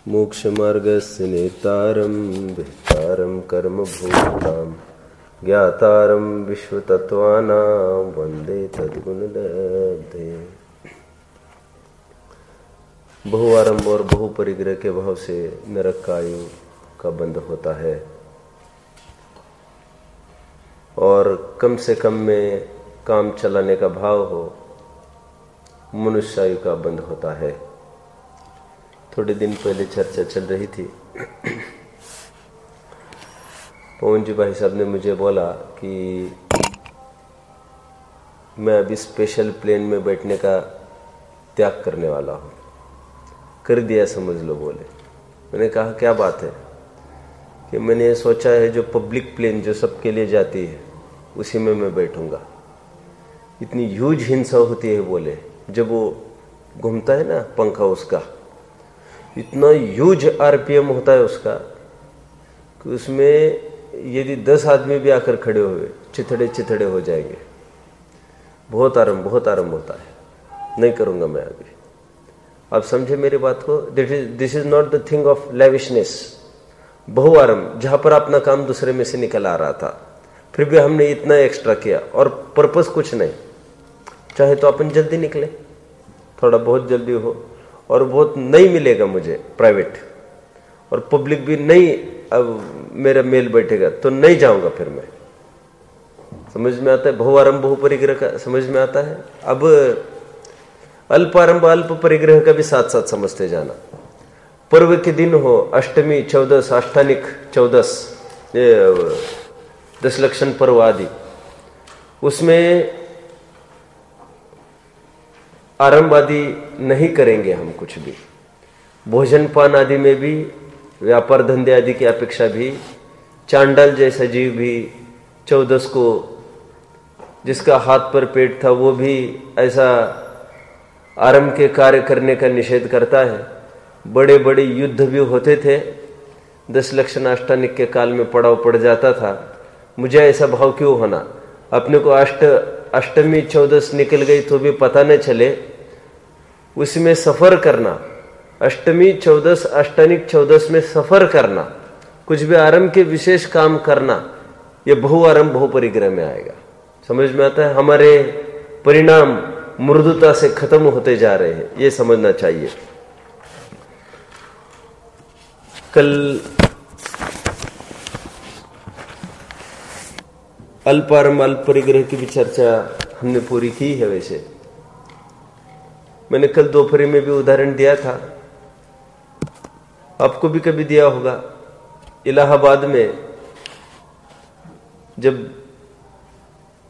मोक्षमार्गस्य नेतारं विस्तारं कर्मभूतां ज्ञातारं विश्वतत्त्वानां वन्दे तद्गुणलब्धे। बहुआरंभ और बहुपरिग्रह के भाव से नरक का आयु का बंध होता है और कम से कम में काम चलाने का भाव हो मनुष्य आयु का बंध होता है। थोड़े दिन पहले चर्चा चल रही थी। पवन जी भाई साहब ने मुझे बोला कि मैं अभी स्पेशल प्लेन में बैठने का त्याग करने वाला हूँ। कर दिया समझ लो बोले। मैंने कहा क्या बात है? कि मैंने सोचा है जो पब्लिक प्लेन जो सबके लिए जाती है उसी में मैं बैठूंगा। इतनी ह्यूज हिंसा होती है बोले, जब वो घूमता है ना पंखा उसका, इतना ह्यूज आरपीएम होता है उसका कि उसमें यदि 10 आदमी भी आकर खड़े हुए चिथड़े चिथड़े हो जाएंगे। बहुत आराम होता है। नहीं करूंगा मैं अभी। आप समझे मेरी बात को? This is not the thing of lavishness. बहुआरंभ जहां पर अपना काम दूसरे में से निकल आ रहा था, फिर भी हमने इतना एक्स्ट्रा किया और पर्पस कुछ नहीं। चाहे तो अपन जल्दी निकले, थोड़ा बहुत जल्दी हो, और बहुत नहीं मिलेगा मुझे प्राइवेट, और पब्लिक भी नहीं अब मेरा मेल बैठेगा तो नहीं जाऊंगा फिर मैं। समझ में आता है? बहुआरंभ बहुपरिग्रह का समझ में आता है। अब अल्पारंभ अल्प परिग्रह का भी साथ साथ समझते जाना। पर्व के दिन हो, अष्टमी, चौदस, अष्टानिक, चौदस, 10 लक्षण पर्व आदि, उसमें आरंभ आदि नहीं करेंगे हम कुछ भी। भोजन पान आदि में भी, व्यापार धंधे आदि की अपेक्षा भी, चांडाल जैसा जीव भी 14 को, जिसका हाथ पर पेट था, वो भी ऐसा आरंभ के कार्य करने का निषेध करता है। बड़े बड़े युद्ध भी होते थे। 10 लक्षण अष्टानिक के काल में पड़ाव पड़ जाता था। मुझे ऐसा भाव क्यों होना? अपने को अष्टमी 14 निकल गई तो भी पता न चले, उसमें सफर करना। अष्टमी 14 अष्टानिक 14 में सफर करना, कुछ भी आरंभ के विशेष काम करना, ये बहुआरंभ बहुपरिग्रह में आएगा। समझ में आता है? हमारे परिणाम मृदुता से खत्म होते जा रहे हैं, ये समझना चाहिए। कल अल्पारंभ अल्प परिग्रह की भी चर्चा हमने पूरी की है। वैसे मैंने कल दोपहर में भी उदाहरण दिया था, आपको भी कभी दिया होगा। इलाहाबाद में जब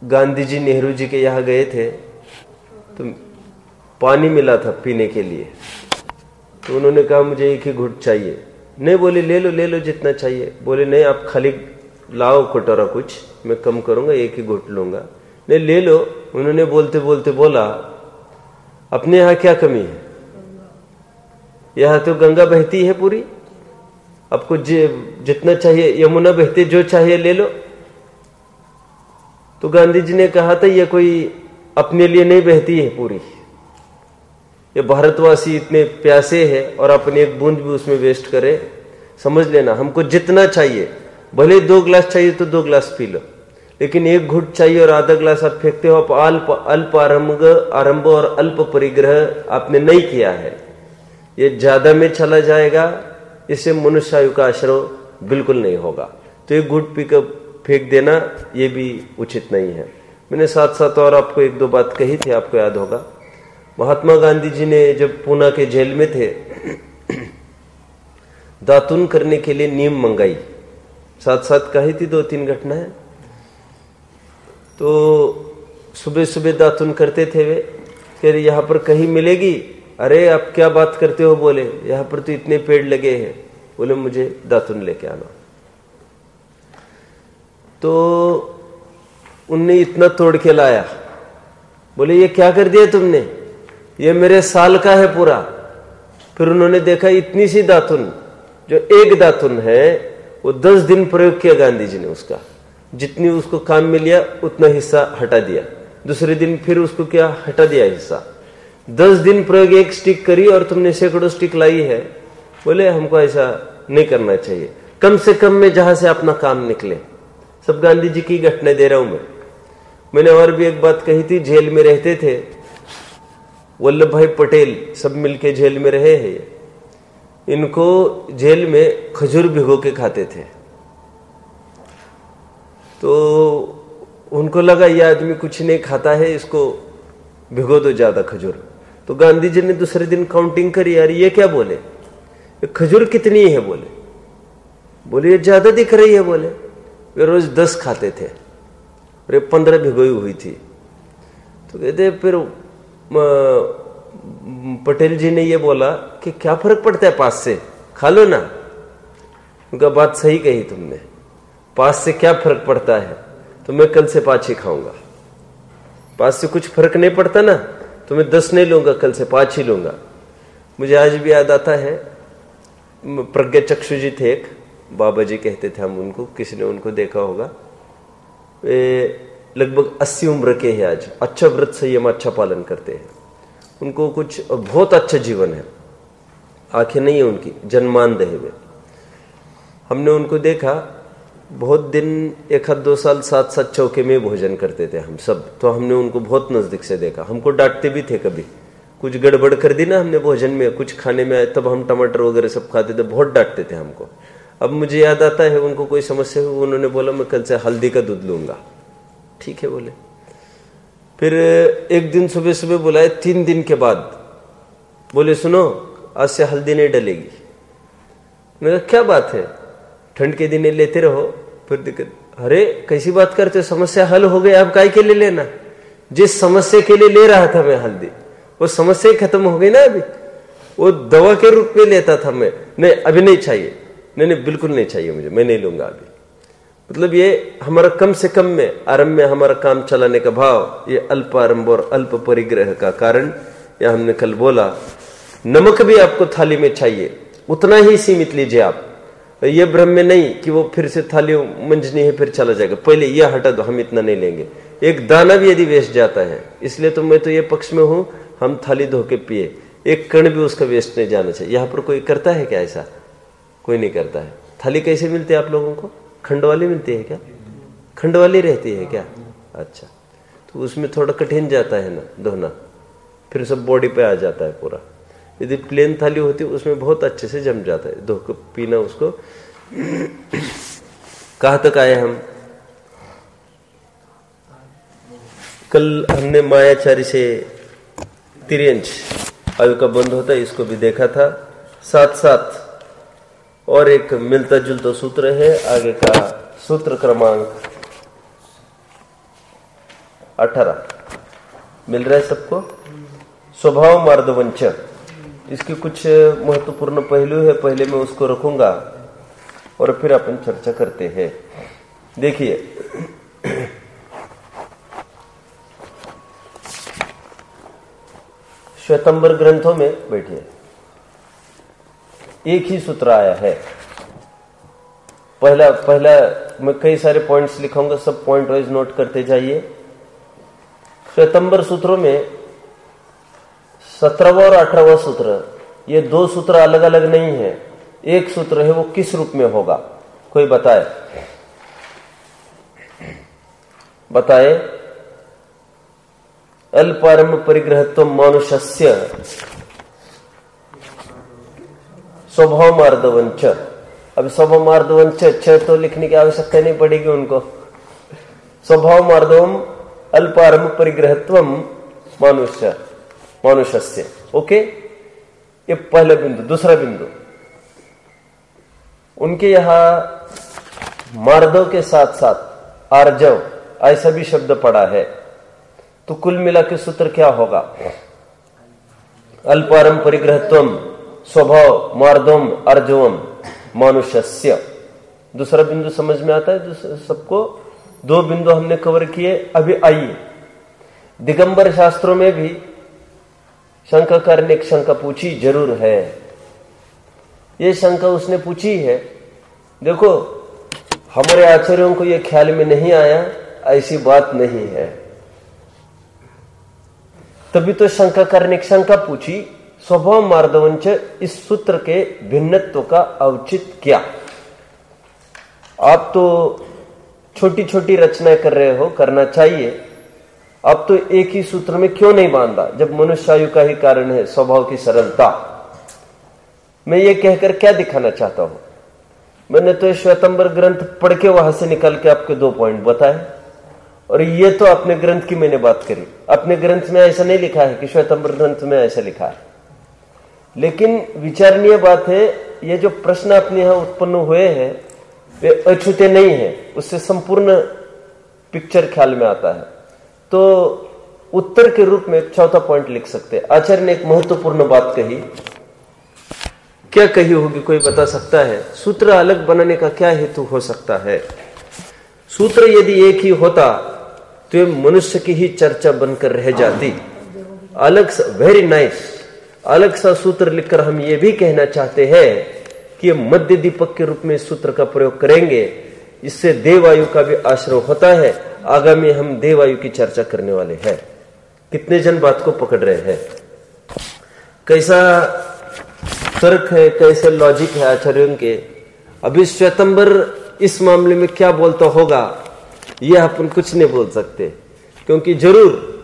गांधी जी नेहरू जी के यहां गए थे तो पानी मिला था पीने के लिए, तो उन्होंने कहा मुझे एक ही घुट चाहिए। नहीं बोले ले लो जितना चाहिए। बोले नहीं, आप खाली लाओ कटोरा, कुछ मैं कम करूंगा, एक ही घुट लूंगा। नहीं ले लो। उन्होंने बोलते बोलते बोला, अपने यहां क्या कमी है? यहां तो गंगा बहती है पूरी, आपको जितना चाहिए, यमुना बहती, जो चाहिए ले लो। तो गांधी जी ने कहा था ये कोई अपने लिए नहीं बहती है पूरी, ये भारतवासी इतने प्यासे हैं और अपनी एक बूंद भी उसमें वेस्ट करे। समझ लेना, हमको जितना चाहिए, भले 2 गिलास चाहिए तो 2 गिलास पी लो, लेकिन एक घुट चाहिए और आधा गिलास आप फेंकते हो। आप अल्प आरंभ और अल्प परिग्रह आपने नहीं किया है, ये ज्यादा में चला जाएगा। इससे मनुष्य आयु का आश्रय बिल्कुल नहीं होगा। तो एक घुट पीकर फेंक देना ये भी उचित नहीं है। मैंने साथ साथ और आपको 1-2 बात कही थी, आपको याद होगा। महात्मा गांधी जी ने जब पूना के जेल में थे, दातुन करने के लिए नीम मंगाई। साथ साथ कही थी 2-3 घटनाएं। तो सुबह सुबह दातुन करते थे वे, कह रहे यहां पर कहीं मिलेगी? अरे आप क्या बात करते हो? बोले यहां पर तो इतने पेड़ लगे हैं। बोले मुझे दातुन लेके आना। तो उनने इतना तोड़ के लाया। बोले ये क्या कर दिया तुमने? ये मेरे साल का है पूरा। फिर उन्होंने देखा इतनी सी दातुन, जो एक दातुन है, वो 10 दिन प्रयोग किया गांधी जी ने उसका। जितनी उसको काम में लिया उतना हिस्सा हटा दिया। दूसरे दिन फिर उसको क्या हटा दिया हिस्सा। 10 दिन प्रयोग एक स्टिक करी और तुमने सैकड़ों स्टिक लाई है, बोले हमको ऐसा नहीं करना चाहिए, कम से कम में जहां से अपना काम निकले। सब गांधी जी की घटना दे रहा हूं मैंने और भी एक बात कही थी, जेल में रहते थे वल्लभ भाई पटेल, सब मिलके जेल में रहे हैं। इनको जेल में खजूर भिगो के खाते थे, तो उनको लगा ये आदमी कुछ नहीं खाता है, इसको भिगो दो ज्यादा खजूर। तो गांधी जी ने दूसरे दिन काउंटिंग करी, यार ये क्या बोले, खजूर कितनी है बोले ये ज्यादा दिख रही है। बोले वे रोज 10 खाते थे और ये 15 भिगोई हुई थी। तो कहते फिर पटेल जी ने ये बोला कि क्या फर्क पड़ता है, 5 से खा लो ना। उनका बात सही कही तुमने, 5 से क्या फर्क पड़ता है, तो मैं कल से 5 ही खाऊंगा। 5 से कुछ फर्क नहीं पड़ता ना, तो मैं 10 नहीं लूंगा, कल से 5 ही लूंगा। मुझे आज भी याद आता है, प्रज्ञा चक्षु जी थे एक, बाबा जी कहते थे हम उनको, किसी ने उनको देखा होगा। वे लगभग 80 उम्र के हैं आज, अच्छा व्रत संयम अच्छा पालन करते हैं। उनको कुछ बहुत अच्छा जीवन है, आंखें नहीं है उनकी, जन्मांध है वे। हमने उनको देखा बहुत दिन, 1-2 साल साथ साथ चौके में भोजन करते थे हम सब, तो हमने उनको बहुत नजदीक से देखा। हमको डांटते भी थे, कभी कुछ गड़बड़ कर दी ना हमने भोजन में, कुछ खाने में आए, तब हम टमाटर वगैरह सब खाते थे, बहुत डांटते थे हमको। अब मुझे याद आता है उनको कोई समस्या हुई, उन्होंने बोला मैं कल से हल्दी का दूध लूंगा। ठीक है बोले। फिर एक दिन सुबह सुबह बुलाए, 3 दिन के बाद बोले सुनो आज से हल्दी नहीं डलेगी। मैंने कहा क्या बात है, ठंड के दिन लेते रहो फिर दिक्कत। अरे कैसी बात करते हो, समस्या हल हो गई, आप काय के लिए लेना। जिस समस्या के लिए ले रहा था मैं हल्दी, वो समस्या खत्म हो गई ना। अभी वो दवा के रूप में लेता था मैं, नहीं अभी नहीं चाहिए, नहीं बिल्कुल नहीं चाहिए मुझे, मैं नहीं लूंगा अभी। मतलब ये हमारा कम से कम में आरंभ में हमारा काम चलाने का भाव, ये अल्प आरंभ और अल्प परिग्रह का कारण। या हमने कल बोला नमक भी आपको थाली में चाहिए, उतना ही सीमित लीजिए आप। ये भ्रम में नहीं कि वो फिर से थाली मंजनी है फिर चला जाएगा, पहले ये हटा दो, हम इतना नहीं लेंगे। एक दाना भी यदि वेस्ट जाता है, इसलिए तो मैं तो ये पक्ष में हूं, हम थाली धो के पिए, एक कण भी उसका वेस्ट नहीं जाना चाहिए। यहाँ पर कोई करता है क्या ऐसा? कोई नहीं करता है। थाली कैसे मिलती है आप लोगों को? खंड वाली मिलती है क्या? खंड वाली रहती है क्या? अच्छा, तो उसमें थोड़ा कठिन जाता है ना धोना, फिर सब बॉडी पे आ जाता है पूरा। यदि प्लेन थाली होती है उसमें बहुत अच्छे से जम जाता है, धो के पीना उसको। कहाँ तक आए हम? कल हमने मायाचारी से तिर्यंच आयु का बंध होता है, इसको भी देखा था। साथ साथ और एक मिलता जुलता सूत्र है, आगे का सूत्र क्रमांक 18 मिल रहा है सबको। स्वभाव मार्दवंच, इसके कुछ महत्वपूर्ण पहलू है, पहले मैं उसको रखूंगा और फिर अपन चर्चा करते हैं। देखिए श्वेतंबर ग्रंथों में बैठिए, एक ही सूत्र आया है। पहला मैं कई सारे पॉइंट्स लिखूंगा, सब पॉइंट वाइज नोट करते जाइए। श्वेतंबर सूत्रों में 17वां और 18वां सूत्र, ये 2 सूत्र अलग अलग नहीं है, एक सूत्र है। वो किस रूप में होगा कोई बताए? बताए। अल्पारंभ परिग्रहत्व मानुषस्य स्वभाव मार्दवंच। अब स्वभाव मार्दवंच तो लिखने की आवश्यकता नहीं पड़ेगी उनको। स्वभाव मार्दवम अल्पारंभ परिग्रहत्व मानुषस्य। ओके, ये पहला बिंदु। दूसरा बिंदु, उनके यहां मार्दव के साथ साथ आर्जव ऐसा भी शब्द पड़ा है, तो कुल मिला के सूत्र क्या होगा? अल्पारंभ परिग्रहत्वम स्वभाव मार्दवम अर्जवम मानुषस्य। दूसरा बिंदु समझ में आता है सबको? 2 बिंदु हमने कवर किए। अभी आइए, दिगंबर शास्त्रों में भी शंकाकार ने एक शंका पूछी जरूर है। ये शंका उसने पूछी है, देखो हमारे आचार्यों को यह ख्याल में नहीं आया, ऐसी बात नहीं है। तभी तो शंकाकार ने एक शंका पूछी स्वभाव मार्दवंच, इस सूत्र के भिन्नत्व का औचित्य क्या? आप तो छोटी छोटी रचनाएं कर रहे हो, करना चाहिए। अब तो एक ही सूत्र में क्यों नहीं बांधा, जब मनुष्यायु का ही कारण है स्वभाव की सरलता। मैं ये कहकर क्या दिखाना चाहता हूं, मैंने तो श्वेतांबर ग्रंथ पढ़ के वहां से निकाल के आपके 2 पॉइंट बताए, और ये तो अपने ग्रंथ की मैंने बात करी। अपने ग्रंथ में ऐसा नहीं लिखा है कि श्वेतांबर ग्रंथ में ऐसा लिखा है, लेकिन विचारणीय बात है, ये जो प्रश्न अपने यहां उत्पन्न हुए हैं वे अछूते नहीं है, उससे संपूर्ण पिक्चर ख्याल में आता है। तो उत्तर के रूप में एक चौथा पॉइंट लिख सकते हैं। आचार्य ने एक महत्वपूर्ण बात कही, क्या कही होगी कोई बता सकता है? सूत्र अलग बनाने का क्या हेतु हो सकता है? सूत्र यदि एक ही होता तो ये मनुष्य की ही चर्चा बनकर रह जाती। अलग सा, वेरी नाइस, अलग सा सूत्र लिखकर हम ये भी कहना चाहते हैं कि ये मध्य दीपक के रूप में इस सूत्र का प्रयोग करेंगे, इससे देवायु का भी आश्रय होता है। आगामी हम देवायु की चर्चा करने वाले हैं। कितने जन बात को पकड़ रहे हैं? कैसा तर्क है, कैसे लॉजिक है आचार्यों के? अभी श्वेतांबर इस मामले में क्या बोलता होगा ये अपन कुछ नहीं बोल सकते, क्योंकि जरूर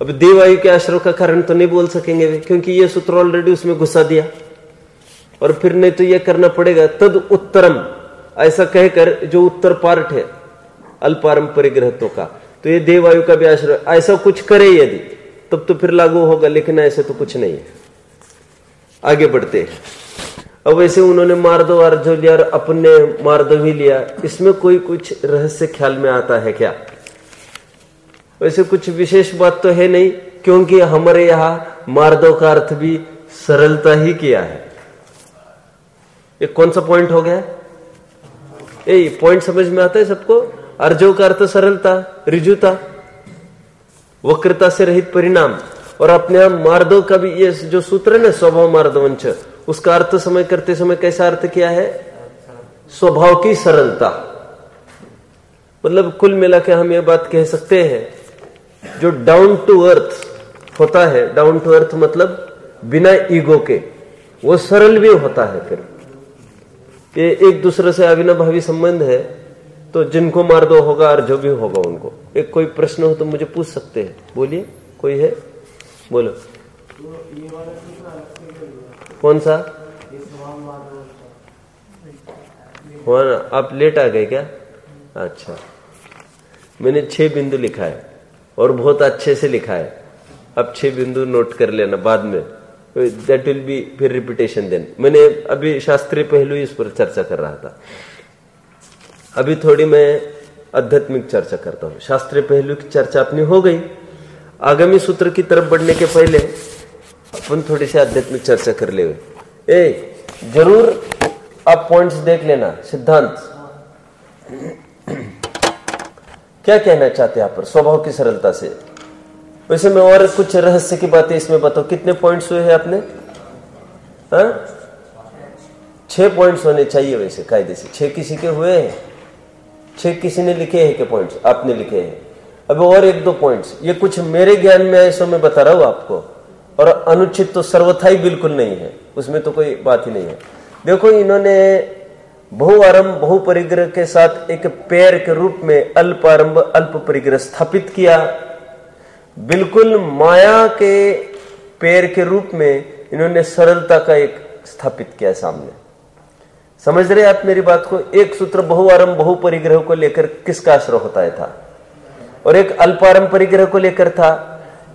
अब देवायु के आश्रय का कारण तो नहीं बोल सकेंगे वे, क्योंकि ये सूत्र ऑलरेडी उसमें घुसा दिया। और फिर नहीं तो ये करना पड़ेगा तद उत्तरम, ऐसा कहकर जो उत्तर पार्ट है अल्पारम परिग्रहत्व का, तो ये देवायु का भी आश्रय, ऐसा कुछ करे यदि तब तो फिर लागू होगा, लेकिन ऐसे तो कुछ नहीं है। आगे बढ़ते हैं। अब वैसे उन्होंने मार्दव अर्जो लिया और अपन ने मार्दव ही लिया, इसमें कोई कुछ रहस्य ख्याल में आता है क्या? वैसे कुछ विशेष बात तो है नहीं, क्योंकि हमारे यहां मार्दव का अर्थ भी सरलता ही किया है। ये कौन सा पॉइंट हो गया? ये पॉइंट समझ में आता है सबको? अर्जो का अर्थ सरलता, रिजुता, वक्रता से रहित परिणाम। और अपने यहां मार्दव का भी ये जो सूत्र है ना, स्वभाव मार्दवंच, उसका अर्थ समय करते समय कैसा अर्थ किया है? स्वभाव की सरलता। मतलब कुल मिला के हम ये बात कह सकते हैं, जो डाउन टू अर्थ होता है, डाउन टू अर्थ मतलब बिना ईगो के, वो सरल भी होता है। फिर ये एक दूसरे से अविनाभावी संबंध है, तो जिनको मार्दव होगा अर्जो भी होगा उनको। एक कोई प्रश्न हो तो मुझे पूछ सकते हैं, बोलिए, कोई है? बोलो। कौन सा? हो ना, आप लेट आ गए क्या? अच्छा, मैंने 6 बिंदु लिखा है और बहुत अच्छे से लिखा है। अब 6 बिंदु नोट कर लेना बाद में, दैट विल बी फिर रिपीटेशन देन। मैंने अभी शास्त्रीय पहलू इस पर चर्चा कर रहा था, अभी थोड़ी मैं आध्यात्मिक चर्चा करता हूं। शास्त्रीय पहलू की चर्चा अपनी हो गई, आगामी सूत्र की तरफ बढ़ने के पहले अपन थोड़ी सी आध्यात्मिक चर्चा कर ले। जरूर आप पॉइंट्स देख लेना। सिद्धांत क्या कहना चाहते हैं यहाँ पर स्वभाव की सरलता से? वैसे मैं और कुछ रहस्य की बातें इसमें बताओ। कितने पॉइंट्स हुए हैं आपने? 6 पॉइंट्स होने चाहिए वैसे कायदे से। 6 किसी के हुए हैं? 6 किसी ने लिखे हैं? के पॉइंट्स आपने लिखे हैं? अब और 1-2 पॉइंट्स, ये कुछ मेरे ज्ञान में ऐसा मैं बता रहा हूं आपको, और अनुचित तो सर्वथा ही बिल्कुल नहीं है, उसमें तो कोई बात ही नहीं है। देखो, इन्होंने बहुआरंभ बहुपरिग्रह के साथ एक पेयर के रूप में अल्पारंभ अल्प परिग्रह स्थापित किया। बिल्कुल माया के पेयर के रूप में इन्होंने सरलता का एक स्थापित किया सामने। समझ रहे आप मेरी बात को? एक सूत्र बहुआरंभ बहुपरिग्रह को लेकर किसका आश्रय होता है था, और एक अल्पारंभ परिग्रह को लेकर था।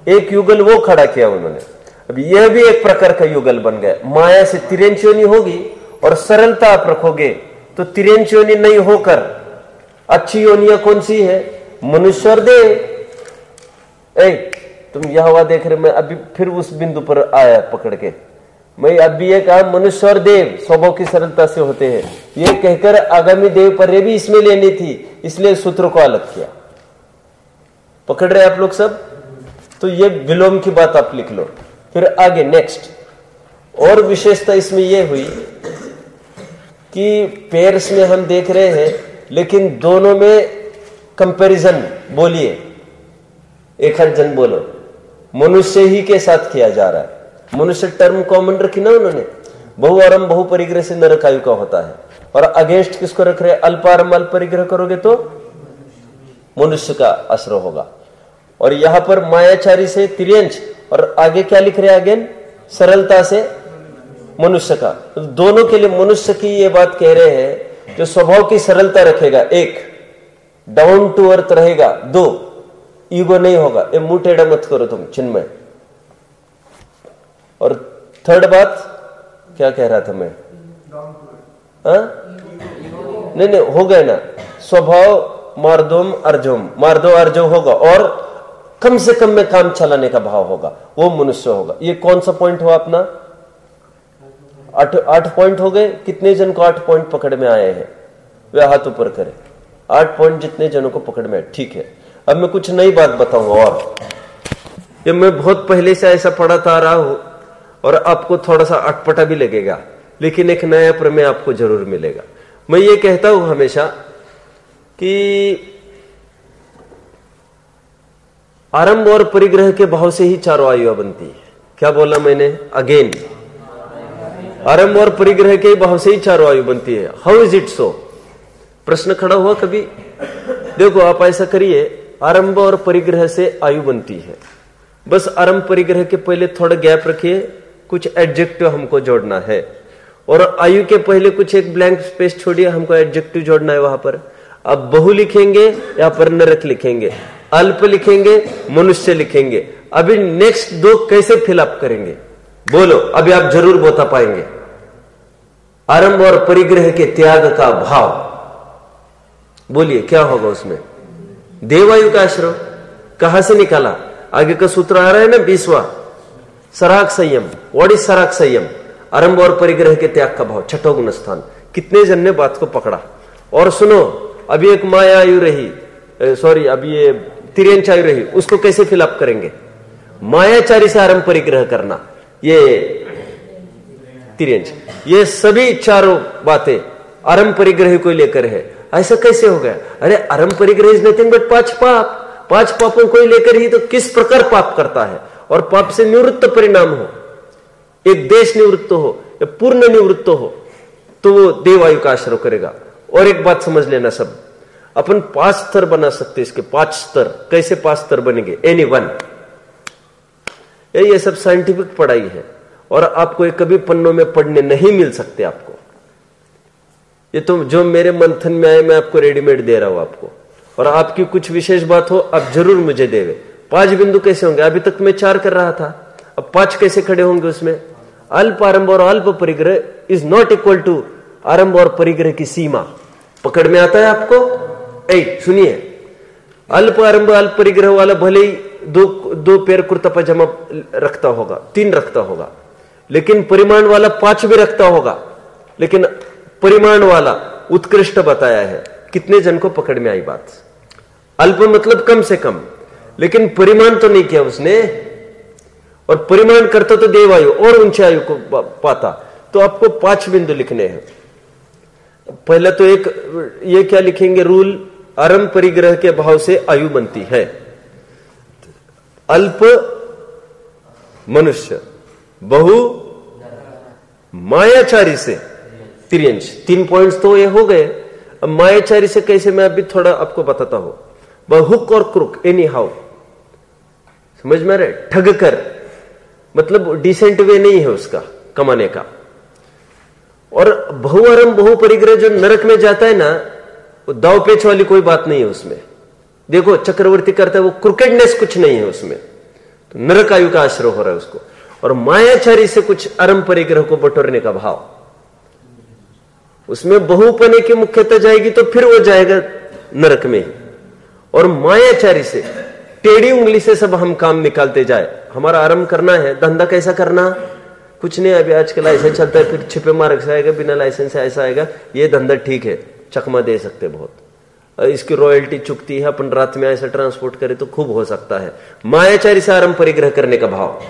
एक युगल वो खड़ा किया उन्होंने। अब यह भी एक प्रकार का युगल बन गया। माया से तिर्यंच योनि होगी और सरलता आप रखोगे तो तिर्यंच योनि नहीं होकर अच्छी योनियां कौन सी है? मनुष्य और देव। तुम यह हवा देख रहे, मैं अभी फिर उस बिंदु पर आया पकड़ के। मैं अभी ये कहा मनुष्य और देव स्वभाव की सरलता से होते हैं, ये कहकर आगामी देव पर भी इसमें लेनी थी, इसलिए सूत्र को अलग किया। पकड़ रहे आप लोग सब? तो ये विलोम की बात आप लिख लो। फिर आगे नेक्स्ट और विशेषता इसमें यह हुई कि पेयर्स में हम देख रहे हैं, लेकिन दोनों में कंपैरिजन बोलिए, एक हद जन बोलो, मनुष्य ही के साथ किया जा रहा है। मनुष्य टर्म कॉमन रखी ना उन्होंने, बहुआरम बहुपरिग्रह से नरक आयु का होता है। और अगेंस्ट किसको रख रहे? अल्पारम अल्प परिग्रह करोगे तो मनुष्य का आश्रय होगा। और यहां पर मायाचारी से तिर्यंच, और आगे क्या लिख रहे हैं अगेन? सरलता से मनुष्य का। तो दोनों के लिए मनुष्य की ये बात कह रहे हैं, जो स्वभाव की सरलता रखेगा, एक डाउन टू अर्थ रहेगा, दो ईगो नहीं होगा, ये मुंह टेढ़ा मत करो तुम चिन्मय। और थर्ड बात क्या कह रहा था मैं? नहीं हो गए ना, स्वभाव मार्दोम अर्जोम, मार्दो अर्जो होगा, और कम से कम में काम चलाने का भाव होगा, वो मनुष्य होगा। ये कौन सा पॉइंट हुआ अपना? 8 पॉइंट हो गए। कितने जन को 8 पॉइंट पकड़ में आए हैं? वे हाथ ऊपर करें। 8 पॉइंट जितने जनों को पकड़ में आए, ठीक है। अब मैं कुछ नई बात बताऊंगा। और ये मैं बहुत पहले से ऐसा पढ़ाता आ रहा हूं, और आपको थोड़ा सा अटपटा भी लगेगा, लेकिन एक नया प्रमेय आपको जरूर मिलेगा। मैं ये कहता हूं हमेशा कि आरंभ और परिग्रह के भाव से ही चारों आयुएं बनती है। क्या बोला मैंने? अगेन, आरंभ और परिग्रह के भाव से ही चारों आयु बनती है। How is it so? प्रश्न खड़ा हुआ कभी? देखो आप ऐसा करिए, आरंभ और परिग्रह से आयु बनती है। बस आरंभ परिग्रह के पहले थोड़ा गैप रखिए, कुछ एडजेक्टिव हमको जोड़ना है। और आयु के पहले कुछ एक ब्लैंक स्पेस छोड़िए, हमको एडजेक्टिव जोड़ना है वहां पर। अब बहु लिखेंगे या पर नरक लिखेंगे, अल्प लिखेंगे, मनुष्य लिखेंगे। अभी नेक्स्ट 2 कैसे फिलअप करेंगे? बोलो, अभी आप जरूर बता पाएंगे। आरंभ और परिग्रह के त्याग का भाव, बोलिए क्या होगा उसमें? देवायु का आश्रय। कहां से निकाला? आगे का सूत्र आ रहा है ना 20वां, सराग संयम। व्हाट इज सराग संयम? आरंभ और परिग्रह के त्याग का भाव, छठो गुण स्थान। कितने जन ने बात को पकड़ा? और सुनो, अभी एक माया आयु रही, सॉरी अभी ये तिर्यंच आयु रही, उसको कैसे फिलअप करेंगे? मायाचारी से आरंभ परिग्रह करना, ये तिर्यंच। ये सभी चारों बातें आरंभ परिग्रह को लेकर है। ऐसा कैसे हो गया? अरे आरंभ परिग्रह इज नथिंग बट 5 पाप। 5 पापों को लेकर ही तो किस प्रकार पाप करता है, और पाप से निवृत्त परिणाम हो, एक देश निवृत्त हो या पूर्ण निवृत्त हो, तो वो देवायु का आश्रय करेगा। और एक बात समझ लेना, सब अपन 5 स्तर बना सकते, इसके 5 स्तर। कैसे 5 स्तर बनेंगे? Any one. ये सब साइंटिफिक पढ़ाई है, और आपको ये कभी पन्नों में पढ़ने नहीं मिल सकते आपको। ये तो जो मेरे मंथन में आए, मैं आपको रेडीमेड दे रहा हूं आपको। और आपकी कुछ विशेष बात हो, आप जरूर मुझे देवे। 5 बिंदु कैसे होंगे? अभी तक मैं 4 कर रहा था, अब 5 कैसे खड़े होंगे उसमें? अल्प आरंभ और अल्प परिग्रह इज नॉट इक्वल टू आरंभ और परिग्रह की सीमा। पकड़ में आता है आपको? सुनिए, अल्प आरंभ अल्प परिग्रह वाला भले ही दो पैर कुर्ता पजामा रखता होगा, 3 रखता होगा, लेकिन परिमाण वाला 5 भी रखता होगा, लेकिन परिमाण वाला उत्कृष्ट बताया है। कितने जन को पकड़ में आई बात? अल्प मतलब कम से कम, लेकिन परिमाण तो नहीं किया उसने। और परिमाण करता तो देवायु और ऊंची आयु को पाता। तो आपको 5 बिंदु लिखने हैं। पहला तो एक ये क्या लिखेंगे रूल? आरंभ परिग्रह के भाव से आयु बनती है। अल्प मनुष्य, बहु मायाचारी से तिर्यंच। 3 पॉइंट्स तो ये हो गए। अब मायाचारी से कैसे, मैं अभी थोड़ा आपको बताता हूं। हुक और क्रुक, एनी हाउ, समझ में आ रहे? ठग कर, मतलब डिसेंट वे नहीं है उसका कमाने का। और बहुआरंभ बहुपरिग्रह जो नरक में जाता है ना, वो दाव पेच वाली कोई बात नहीं है उसमें। देखो चक्रवर्ती करता है, वो क्रिकेटनेस कुछ नहीं है उसमें, तो नरक आयु का आश्रय हो रहा है उसको। और मायाचारी से कुछ आरंभ परिग्रह को बटोरने का भाव, उसमें बहुपने की मुख्यता जाएगी तो फिर वो जाएगा नरक में ही। और मायाचारी से टेढ़ी उंगली से सब हम काम निकालते जाए। हमारा आरंभ करना है, धंधा कैसा करना? कुछ नहीं, अभी आजकल ऐसा चलता है, फिर छिपे मार्ग से आएगा, बिना लाइसेंस से ऐसा आएगा। ये धंधा ठीक है, चकमा दे सकते बहुत, इसकी रॉयल्टी चुकती है। अपन रात में ऐसा ट्रांसपोर्ट करे तो खूब हो सकता है। मायाचारी से आरंभ परिग्रह करने का भाव,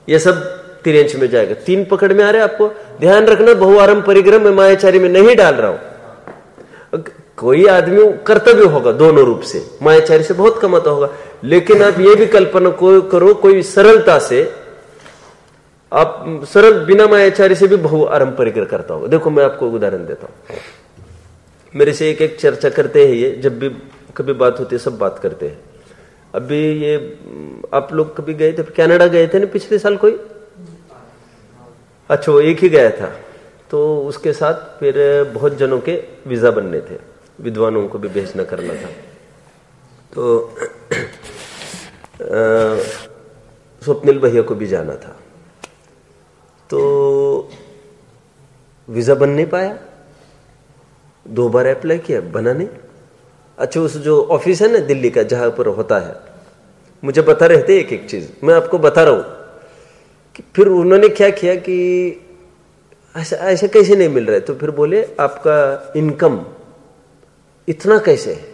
ये सब तिर्यंच में जाएगा। 3 पकड़ में आ रहे हैं आपको? ध्यान रखना, बहुआरंभ परिग्रह में मायाचारी में नहीं डाल रहा हूं। कोई आदमी कर्तव्य होगा दोनों रूप से, मायाचारी से बहुत कमाता होगा, लेकिन आप ये भी कल्पना करो, कोई सरलता से आप सरल बिना मायाचारी से भी बहु आरंभ परिग्रह करता होगा। देखो मैं आपको उदाहरण देता हूं, मेरे से एक चर्चा करते हैं, ये जब भी कभी बात होती है सब बात करते हैं। अभी ये आप लोग कभी गए थे, कनाडा गए थे ना पिछले साल कोई? अच्छा, वो एक ही गया था, तो उसके साथ फिर बहुत जनों के वीजा बनने थे, विद्वानों को भी भेजना करना था। तो स्वप्निल भैया को भी जाना था, तो वीजा बन नहीं पाया, 2 बार अप्लाई किया, बना नहीं। अच्छा, उस जो ऑफिस है ना दिल्ली का जहां पर होता है, मुझे बता रहे थे एक एक चीज, मैं आपको बता रहा हूं कि फिर उन्होंने क्या किया कि ऐसा कैसे नहीं मिल रहा है, तो फिर बोले आपका इनकम इतना कैसे है?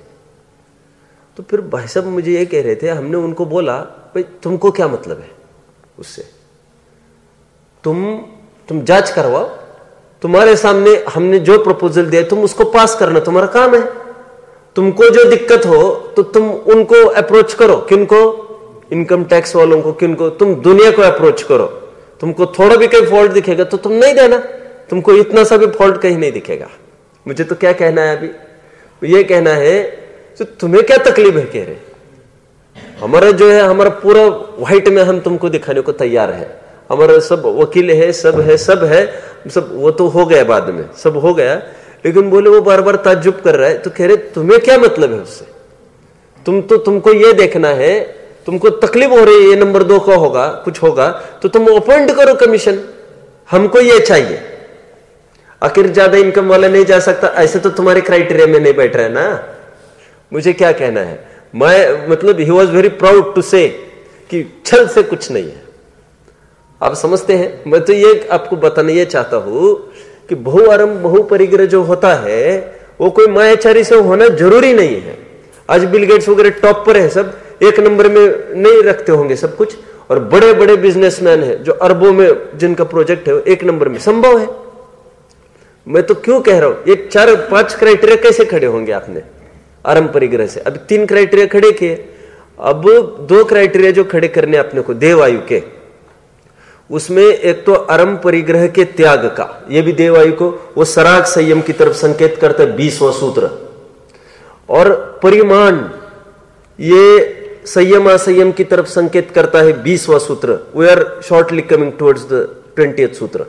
तो फिर भाई साहब मुझे ये कह रहे थे, हमने उनको बोला भाई तुमको क्या मतलब है उससे, तुम जांच करवाओ, तुम्हारे सामने हमने जो प्रपोजल दिया तुम उसको पास करना तुम्हारा काम है, तुमको जो दिक्कत हो तो तुम उनको अप्रोच करो। किनको? इनकम टैक्स वालों को, किनको? तुम दुनिया को अप्रोच करो। तुमको थोड़ा भी कहीं फॉल्ट दिखेगा तो तुम नहीं देना, तुमको इतना सा भी फॉल्ट कहीं नहीं दिखेगा। मुझे तो क्या कहना है अभी, ये कहना है तो तुम्हें क्या तकलीफ है? कह रहे हमारा जो है, हमारा पूरा व्हाइट में हम तुमको दिखाने को तैयार है, हमारा सब वकील है, सब है, सब है, सब वो तो हो गया, बाद में सब हो गया। लेकिन बोले वो बार बार ताज्जुब कर रहा है, तो कह रहे तुम्हें क्या मतलब है उससे? तुमको ये देखना है, तुमको तकलीफ हो रही है, ये नंबर 2 का होगा, कुछ होगा तो तुम अपॉइंट करो कमीशन, हमको ये चाहिए। आखिर ज्यादा इनकम वाला नहीं जा सकता, ऐसे तो तुम्हारे क्राइटेरिया में नहीं बैठ रहा है ना। मुझे क्या कहना है, मैं मतलब ही was very proud to say कि छल से कुछ नहीं है। आप समझते हैं, मैं तो ये आपको बताना ये चाहता हूं कि बहु आरंभ बहु परिग्रह जो होता है वो कोई मायाचारी से होना जरूरी नहीं है। आज बिल गेट्स वगैरह टॉप पर है, सब 1 नंबर में नहीं रखते होंगे सब कुछ, और बड़े बड़े बिजनेसमैन है जो अरबों में जिनका प्रोजेक्ट है 1 नंबर में संभव है। मैं तो क्यों कह रहा हूं, ये 4-5 क्राइटेरिया कैसे खड़े होंगे आपने आरंभ परिग्रह से? अभी 3 क्राइटेरिया खड़े किए, अब 2 क्राइटेरिया जो खड़े करने अपने को देवायु के, उसमें एक तो आरंभ परिग्रह के त्याग का, ये भी देवायु को वो सराग संयम की तरफ संकेत करता है 20वां सूत्र, और परिमाण ये संयम असंयम की तरफ संकेत करता है 20वां सूत्र। We are shortly coming towards the 20th सूत्र।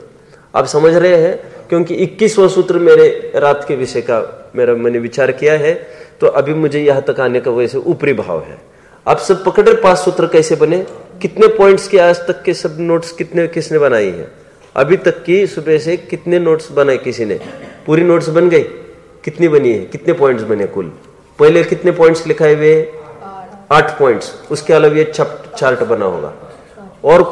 आप समझ रहे हैं, क्योंकि 21वां सूत्र मेरे रात के विषय का मैंने विचार किया है, तो अभी मुझे यहां तक आने का वैसे ऊपरी भाव है। आप सब पकड़ रहे 5 सूत्र कैसे बने, कितने पॉइंट्स के आज तक के सब नोट्स किसने बनाई है? अभी तक की सुबह से कितने नोट्स बनाए किसी ने? पूरी नोट्स बन गई? कितनी बनी है? कितने पॉइंट्स बने कुल? पहले कितने पॉइंट्स लिखाए हुए? 8 पॉइंट्स। उसके अलावा ये चार्ट बना होगा। और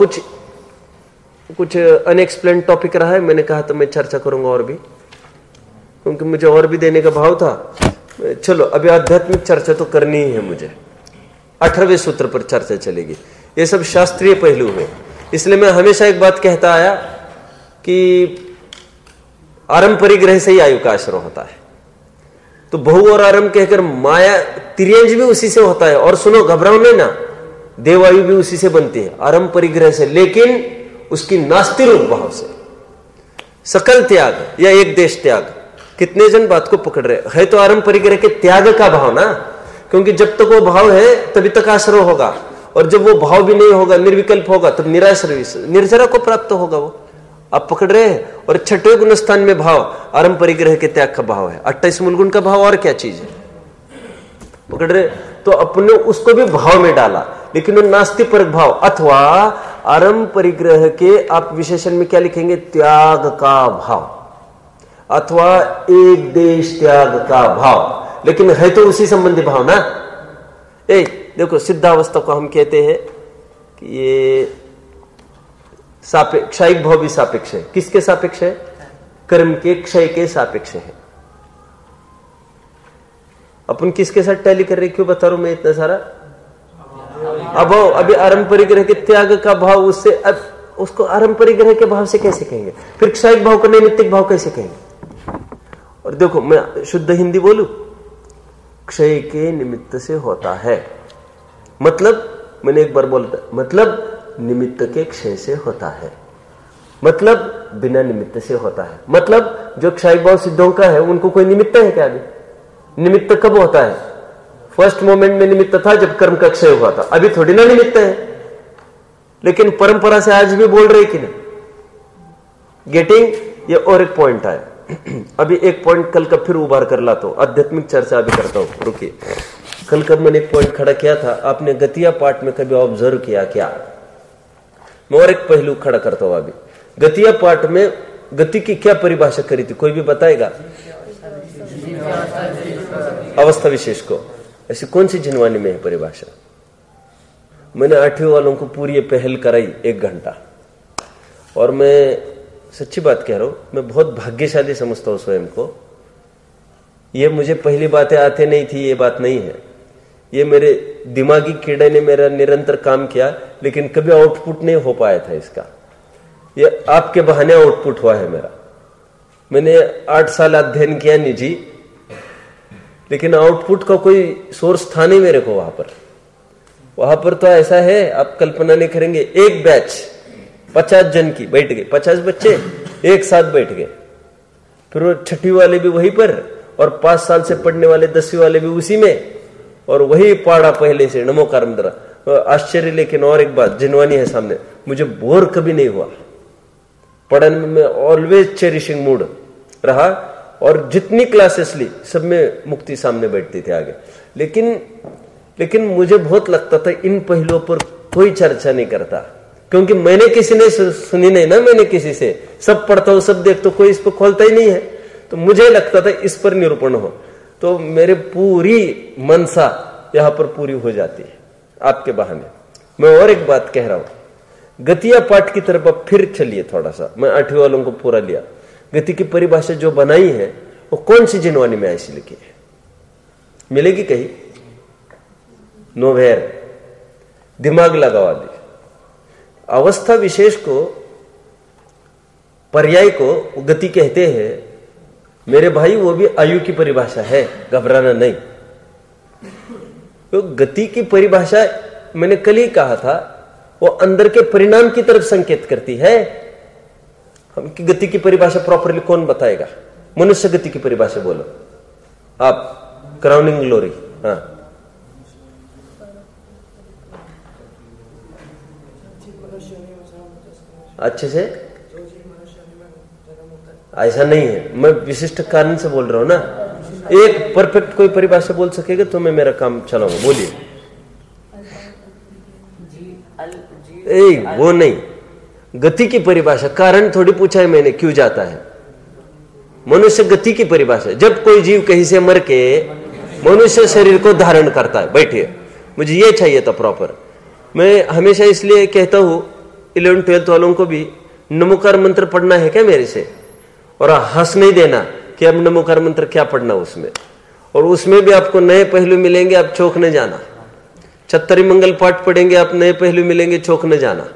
कुछ अनएक्सप्लेन टॉपिक रहा है, मैंने कहा तो मैं चर्चा करूंगा और भी, क्योंकि मुझे और भी देने का भाव था। चलो अभी आध्यात्मिक चर्चा तो करनी ही है मुझे। 18वें सूत्र पर चर्चा चलेगी। ये सब शास्त्रीय पहलू है, इसलिए मैं हमेशा एक बात कहता आया कि आरंभ परिग्रह से ही आयु का आश्रय होता है। तो बहु और आरंभ कहकर माया तिर्यंज भी उसी से होता है। और सुनो, घबराओ नहीं ना, देवायु भी उसी से बनती है, आरंभ परिग्रह से, लेकिन उसकी नास्ति रूप भाव से। सकल त्याग या एक देश त्याग, कितने जन बात को पकड़ रहे है? तो आरंभ परिग्रह के त्याग का भाव ना, क्योंकि जब तक वो भाव है तभी तक आश्रय होगा, और जब वो भाव भी नहीं होगा, निर्विकल्प होगा, तब निराश्रय निर्जरा को प्राप्त होगा वो। आप पकड़ रहे हैं। और 6ठे गुण स्थान में भाव आरंभ परिग्रह के त्याग का भाव है। 28 मूल गुण का भाव और क्या चीज है? पकड़ रहे? तो अपने उसको भी भाव में डाला, लेकिन वो नास्ति परक भाव, अथवा आरंभ परिग्रह के आप विशेषण में क्या लिखेंगे? त्याग का भाव, अथवा एक देश त्याग का भाव। लेकिन है तो उसी संबंधी भाव ना। देखो, सिद्धावस्था को हम कहते हैं कि ये क्षयिक भाव भी सापेक्ष है। किसके सापेक्ष है? कर्म के क्षय के सापेक्ष है। अपन किसके साथ टैली कर रहे, क्यों बता रहा हूं मैं इतना सारा? अब अभी आरंभ परिग्रह के त्याग का भाव, उससे अब उसको आरंभ परिग्रह के भाव से कैसे कहेंगे? फिर क्षयिक भाव का नैमित्तिक भाव कैसे कहेंगे? और देखो, मैं शुद्ध हिंदी बोलूं, क्षय के निमित्त से होता है। मतलब मैंने एक बार बोला था, मतलब निमित्त के क्षय से होता है। मतलब बिना निमित्त से होता है। मतलब जो क्षय भाव सिद्धों का है उनको कोई निमित्त है क्या? अभी निमित्त कब होता है? फर्स्ट मोमेंट में निमित्त था जब कर्म का क्षय हुआ था, अभी थोड़ी ना निमित्त है। लेकिन परंपरा से आज भी बोल रहे कि नहीं? गेटिंग? ये और एक पॉइंट आया। अभी एक पॉइंट कल का फिर उभार कर लाता हूं, आध्यात्मिक चर्चा अभी करता हूं, रुकिए। कल का मैंने एक पॉइंट खड़ा किया था, आपने गतिया पाठ में कभी ऑब्जर्व किया क्या? मैं और एक पहलू खड़ा करता हूं। अभी गतिया पाठ में गति की क्या परिभाषा करी थी, कोई भी बताएगा? अवस्था विशेष को। ऐसी कौन सी जिनवानी में है परिभाषा? मैंने 8वीं वालों को पूरी पहल कराई 1 घंटा, और मैं सच्ची बात कह रहा हूं, मैं बहुत भाग्यशाली समझता हूं स्वयं को। ये मुझे पहली बातें आते नहीं थी, ये बात नहीं है। ये मेरे दिमागी कीड़े ने मेरा निरंतर काम किया, लेकिन कभी आउटपुट नहीं हो पाया था इसका। ये आपके बहाने आउटपुट हुआ है मेरा। मैंने 8 साल अध्ययन किया निजी, लेकिन आउटपुट का कोई सोर्स था नहीं मेरे को वहां पर तो ऐसा है, आप कल्पना नहीं करेंगे। एक बैच 50 जन की बैठ गए, 50 बच्चे एक साथ बैठ गए, फिर वो 6वीं वाले भी वहीं पर, और 5 साल से पढ़ने वाले 10वीं वाले भी उसी में, और वही पाड़ा पहले से नमोकार मंत्र। आश्चर्य, लेकिन और एक बात जिनवानी है सामने, मुझे बोर कभी नहीं हुआ पढ़ने में, ऑलवेज चेरिशिंग मूड रहा, और जितनी क्लासेस ली सब में मुक्ति सामने बैठती थी आगे। लेकिन मुझे बहुत लगता था इन पहलुओं पर कोई चर्चा नहीं करता, क्योंकि मैंने किसी ने सुनी नहीं ना, मैंने किसी से, सब पढ़ता हूं सब देखता हूं, कोई इस पर खोलता ही नहीं है। तो मुझे लगता था इस पर निरूपण हो तो मेरे पूरी मनसा यहां पर पूरी हो जाती है आपके बहाने। मैं और एक बात कह रहा हूं, गतिया पाठ की तरफ अब फिर चलिए थोड़ा सा। मैं 8वीं वालों को पूरा लिया। गति की परिभाषा जो बनाई है वो कौन सी जिनवानी में ऐसी लिखी है? मिलेगी कहीं? नोवेयर। दिमाग लगावा दी। अवस्था विशेष को, पर्याय को गति कहते हैं मेरे भाई, वो भी आयु की परिभाषा है, घबराना नहीं। तो गति की परिभाषा मैंने कल ही कहा था, वो अंदर के परिणाम की तरफ संकेत करती है। हम की गति की परिभाषा प्रॉपरली कौन बताएगा? मनुष्य गति की परिभाषा बोलो आप, क्राउनिंग ग्लोरी। हाँ, अच्छे से। ऐसा नहीं है, मैं विशिष्ट कारण से बोल रहा हूं ना। एक परफेक्ट कोई परिभाषा बोल सकेगा तो मैं मेरा काम चलाऊंगा। बोलिए। वो नहीं, गति की परिभाषा। कारण थोड़ी पूछा है मैंने, क्यों जाता है मनुष्य? गति की परिभाषा, जब कोई जीव कहीं से मर के मनुष्य शरीर को धारण करता है। बैठिए, मुझे ये चाहिए था प्रॉपर। मैं हमेशा इसलिए कहता हूं 11th-12th वालों को भी, नमोकार मंत्र पढ़ना है क्या मेरे से? और हंस नहीं देना कि अब नमोकार मंत्र क्या पढ़ना उसमें, और उसमें भी आपको नए पहलू मिलेंगे, आप चौंक न जाना। छत्तरी मंगल पाठ पढ़ेंगे, आप नए पहलू मिलेंगे, चौंक न जाना।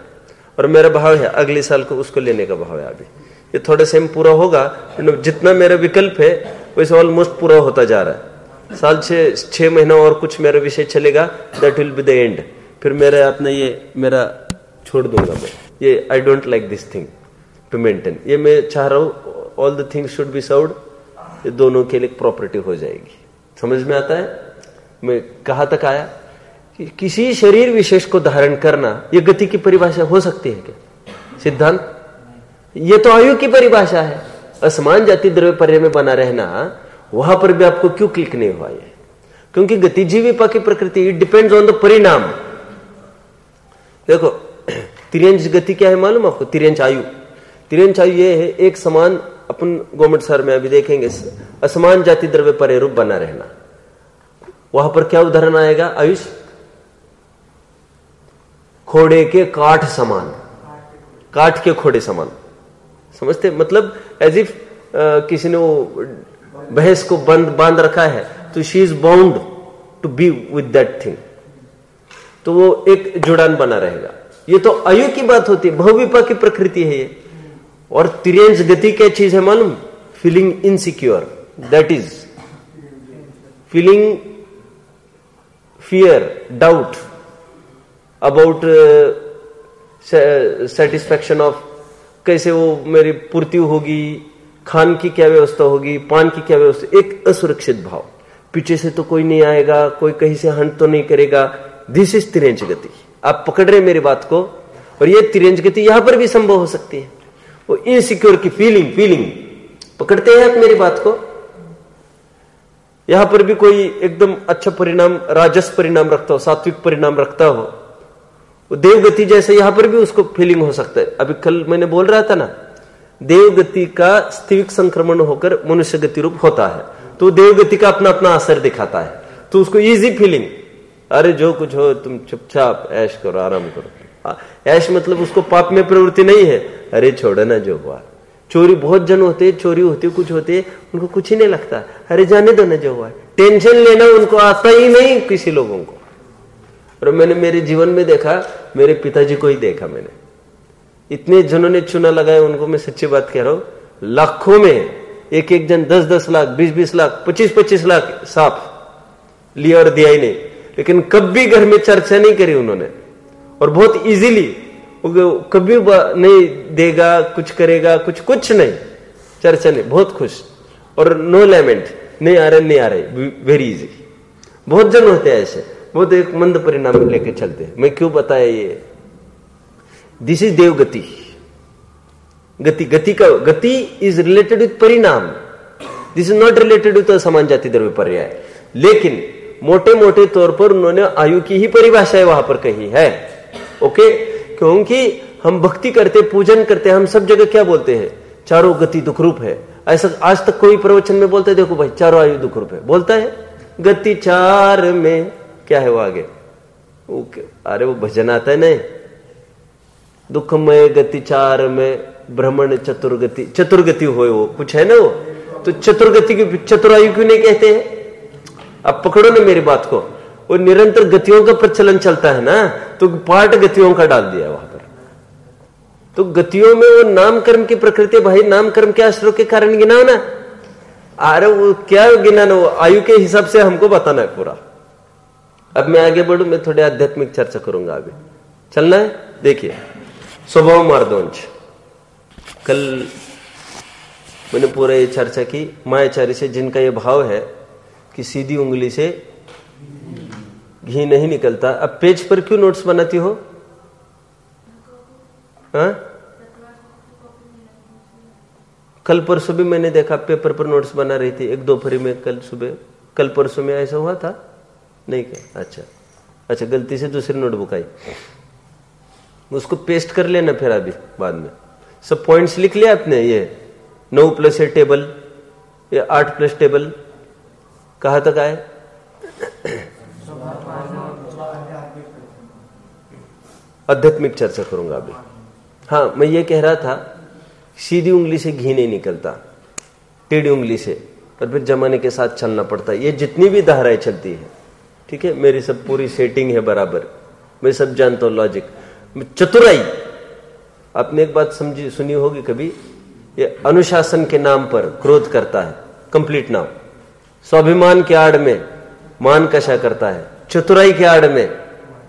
और मेरा भाव है अगले साल को उसको लेने का भाव है। अभी ये थोड़े से पूरा होगा, जितना मेरा विकल्प है वैसे ऑलमोस्ट पूरा होता जा रहा है। साल 6 महीना और कुछ मेरा विषय चलेगा, that will be the end. फिर मेरा अपना ये मेरा छोड़ दूंगा मैं। ये I don't like this thing to maintain. ये मैं चाह रहा हूं all the things should be served, ये दोनों के लिए प्रॉपर्टी हो जाएगी। समझ में आता है? मैं कहां तक आया कि किसी शरीर विशेष को धारण करना, ये गति की परिभाषा हो सकती है क्या? सिद्धांत, ये तो आयु की परिभाषा है। असमान जाति द्रव्य पर्याय में बना रहना, वहां पर भी आपको क्यों क्लिक नहीं हुआ? ये क्योंकि गति जीविका की प्रकृति, इट डिपेंड्स ऑन द परिणाम। देखो, तिर्यंच गति क्या है मालूम आपको? तिर्यंच आयु। तिर्यंच आयु ये है, एक समान, अपन गवर्नमेंट सर में अभी देखेंगे, असमान जाति द्रव्य पर्याय रूप बना रहना। वहां पर क्या उदाहरण आएगा? आयुष, खोड़े के काठ समान, काठ के खोड़े समान। समझते? मतलब एज इफ किसी ने वो भैंस को बांध रखा है, तो she is bound to be with that thing, तो वो एक जुड़ान बना रहेगा। ये तो आयु की बात होती है, बहुविपा की प्रकृति है ये। और तिर्यंच गति क्या चीज है मालूम? Feeling insecure, that is feeling fear, doubt about satisfaction of कैसे वो मेरी पूर्ति होगी, खान की क्या व्यवस्था होगी, पान की क्या व्यवस्था, एक असुरक्षित भाव, पीछे से तो कोई नहीं आएगा, कोई कहीं से हंट तो नहीं करेगा। दिस इज तिरंज गति। आप पकड़ रहे मेरी बात को, और ये तिरंज गति यहां पर भी संभव हो सकती है। वो इनसिक्योर की फीलिंग पकड़ते हैं आप मेरी बात को। यहां पर भी कोई एकदम अच्छा परिणाम, राजस परिणाम रखता हो, सात्विक परिणाम रखता हो, वो देवगति जैसे यहां पर भी उसको फीलिंग हो सकता है। अभी कल मैंने बोल रहा था ना, देवगति का स्थिविक संक्रमण होकर मनुष्य गति रूप होता है, तो देवगति का अपना अपना असर दिखाता है, तो उसको इजी फीलिंग, अरे जो कुछ हो तुम चुपचाप ऐश करो, आराम करो। ऐश मतलब उसको पाप में प्रवृत्ति नहीं है, अरे छोड़ो ना जो हुआ। चोरी बहुत जन होते, चोरी होती कुछ होते, उनको कुछ ही नहीं लगता, अरे जाने दो ना जो हुआ। टेंशन लेना उनको आता ही नहीं किसी लोगों को। और मैंने मेरे जीवन में देखा, मेरे पिताजी को ही देखा मैंने, इतने जनों ने चुना लगाया उनको, मैं सच्ची बात कह रहा हूं, लाखों में एक एक जन 10-10 लाख, 20-20 लाख, 25-25 लाख साफ लिया और दिया ही नहीं, लेकिन कभी घर में चर्चा नहीं करी उन्होंने। और बहुत इजीली, कभी नहीं देगा, कुछ करेगा, कुछ नहीं, चर्चा नहीं, बहुत खुश, और नो लैमेंट, नहीं आ रहे, वेरी इजी। बहुत जन होते हैं ऐसे, बहुत एक मंद परिणाम लेके चलते हैं। मैं क्यों बताया ये? दिस इज देव गति। गति इज रिलेटेड विथ परिणाम, this is not related with समान जाति द्रव्य पर्याय। लेकिन मोटे मोटे तौर पर उन्होंने आयु की ही परिभाषा वहां पर कही है। ओके, क्योंकि हम भक्ति करते, पूजन करते, हम सब जगह क्या बोलते हैं? चारों गति दुख रूप है। ऐसा आज तक कोई प्रवचन में बोलता है, देखो भाई चारों आयु दुख रूप है, बोलता है? गति चार में क्या है वो आगे? अरे वो भजन आता है नहीं, दुखमय गति चार में भ्रमण चतुर्गति हो, वो कुछ है ना वो। तो चतुर्गति की चतुरायु क्यों नहीं कहते हैं? अब पकड़ो ना मेरी बात को, वो निरंतर गतियों का प्रचलन चलता है ना, तो पार्ट गतियों का डाल दिया वहां पर। तो गतियों में वो नाम कर्म की प्रकृति, भाई नाम कर्म के आश्रय के कारण गिना ना, अरे वो क्या गिना ना, वो आयु के हिसाब से हमको बताना है पूरा। अब मैं आगे बढ़ू, मैं थोड़ी आध्यात्मिक चर्चा करूंगा। अभी चलना है, देखिए स्वभाव मार्दोंच। कल मैंने पूरा ये चर्चा की मायाचारी से, जिनका ये भाव है कि सीधी उंगली से घी नहीं निकलता। अब पेज पर क्यों नोट्स बनाती हो? हाँ, कल परसों भी मैंने देखा पेपर पर नोट्स बना रही थी, एक दोपहरी में, कल सुबह, कल परसों में ऐसा हुआ था नहीं क्या? अच्छा, गलती से दूसरी नोटबुक आई, उसको पेस्ट कर लेना फिर अभी बाद में। सब पॉइंट्स लिख लिया आपने? ये 9+ टेबल, ये 8+ टेबल, कहां तक आए? आध्यात्मिक चर्चा करूंगा अभी। हाँ, मैं ये कह रहा था, सीधी उंगली से घी नहीं निकलता, टेढ़ी उंगली से, और फिर जमाने के साथ चलना पड़ता है। ये जितनी भी धाराएं चलती है, ठीक है, मेरी सब पूरी सेटिंग है बराबर, मैं सब जानता हूं, लॉजिक। चतुराई, आपने एक बात सुनी होगी कभी, ये अनुशासन के नाम पर क्रोध करता है, कंप्लीट नाम। स्वाभिमान के आड़ में मान कषा करता है, चतुराई के आड़ में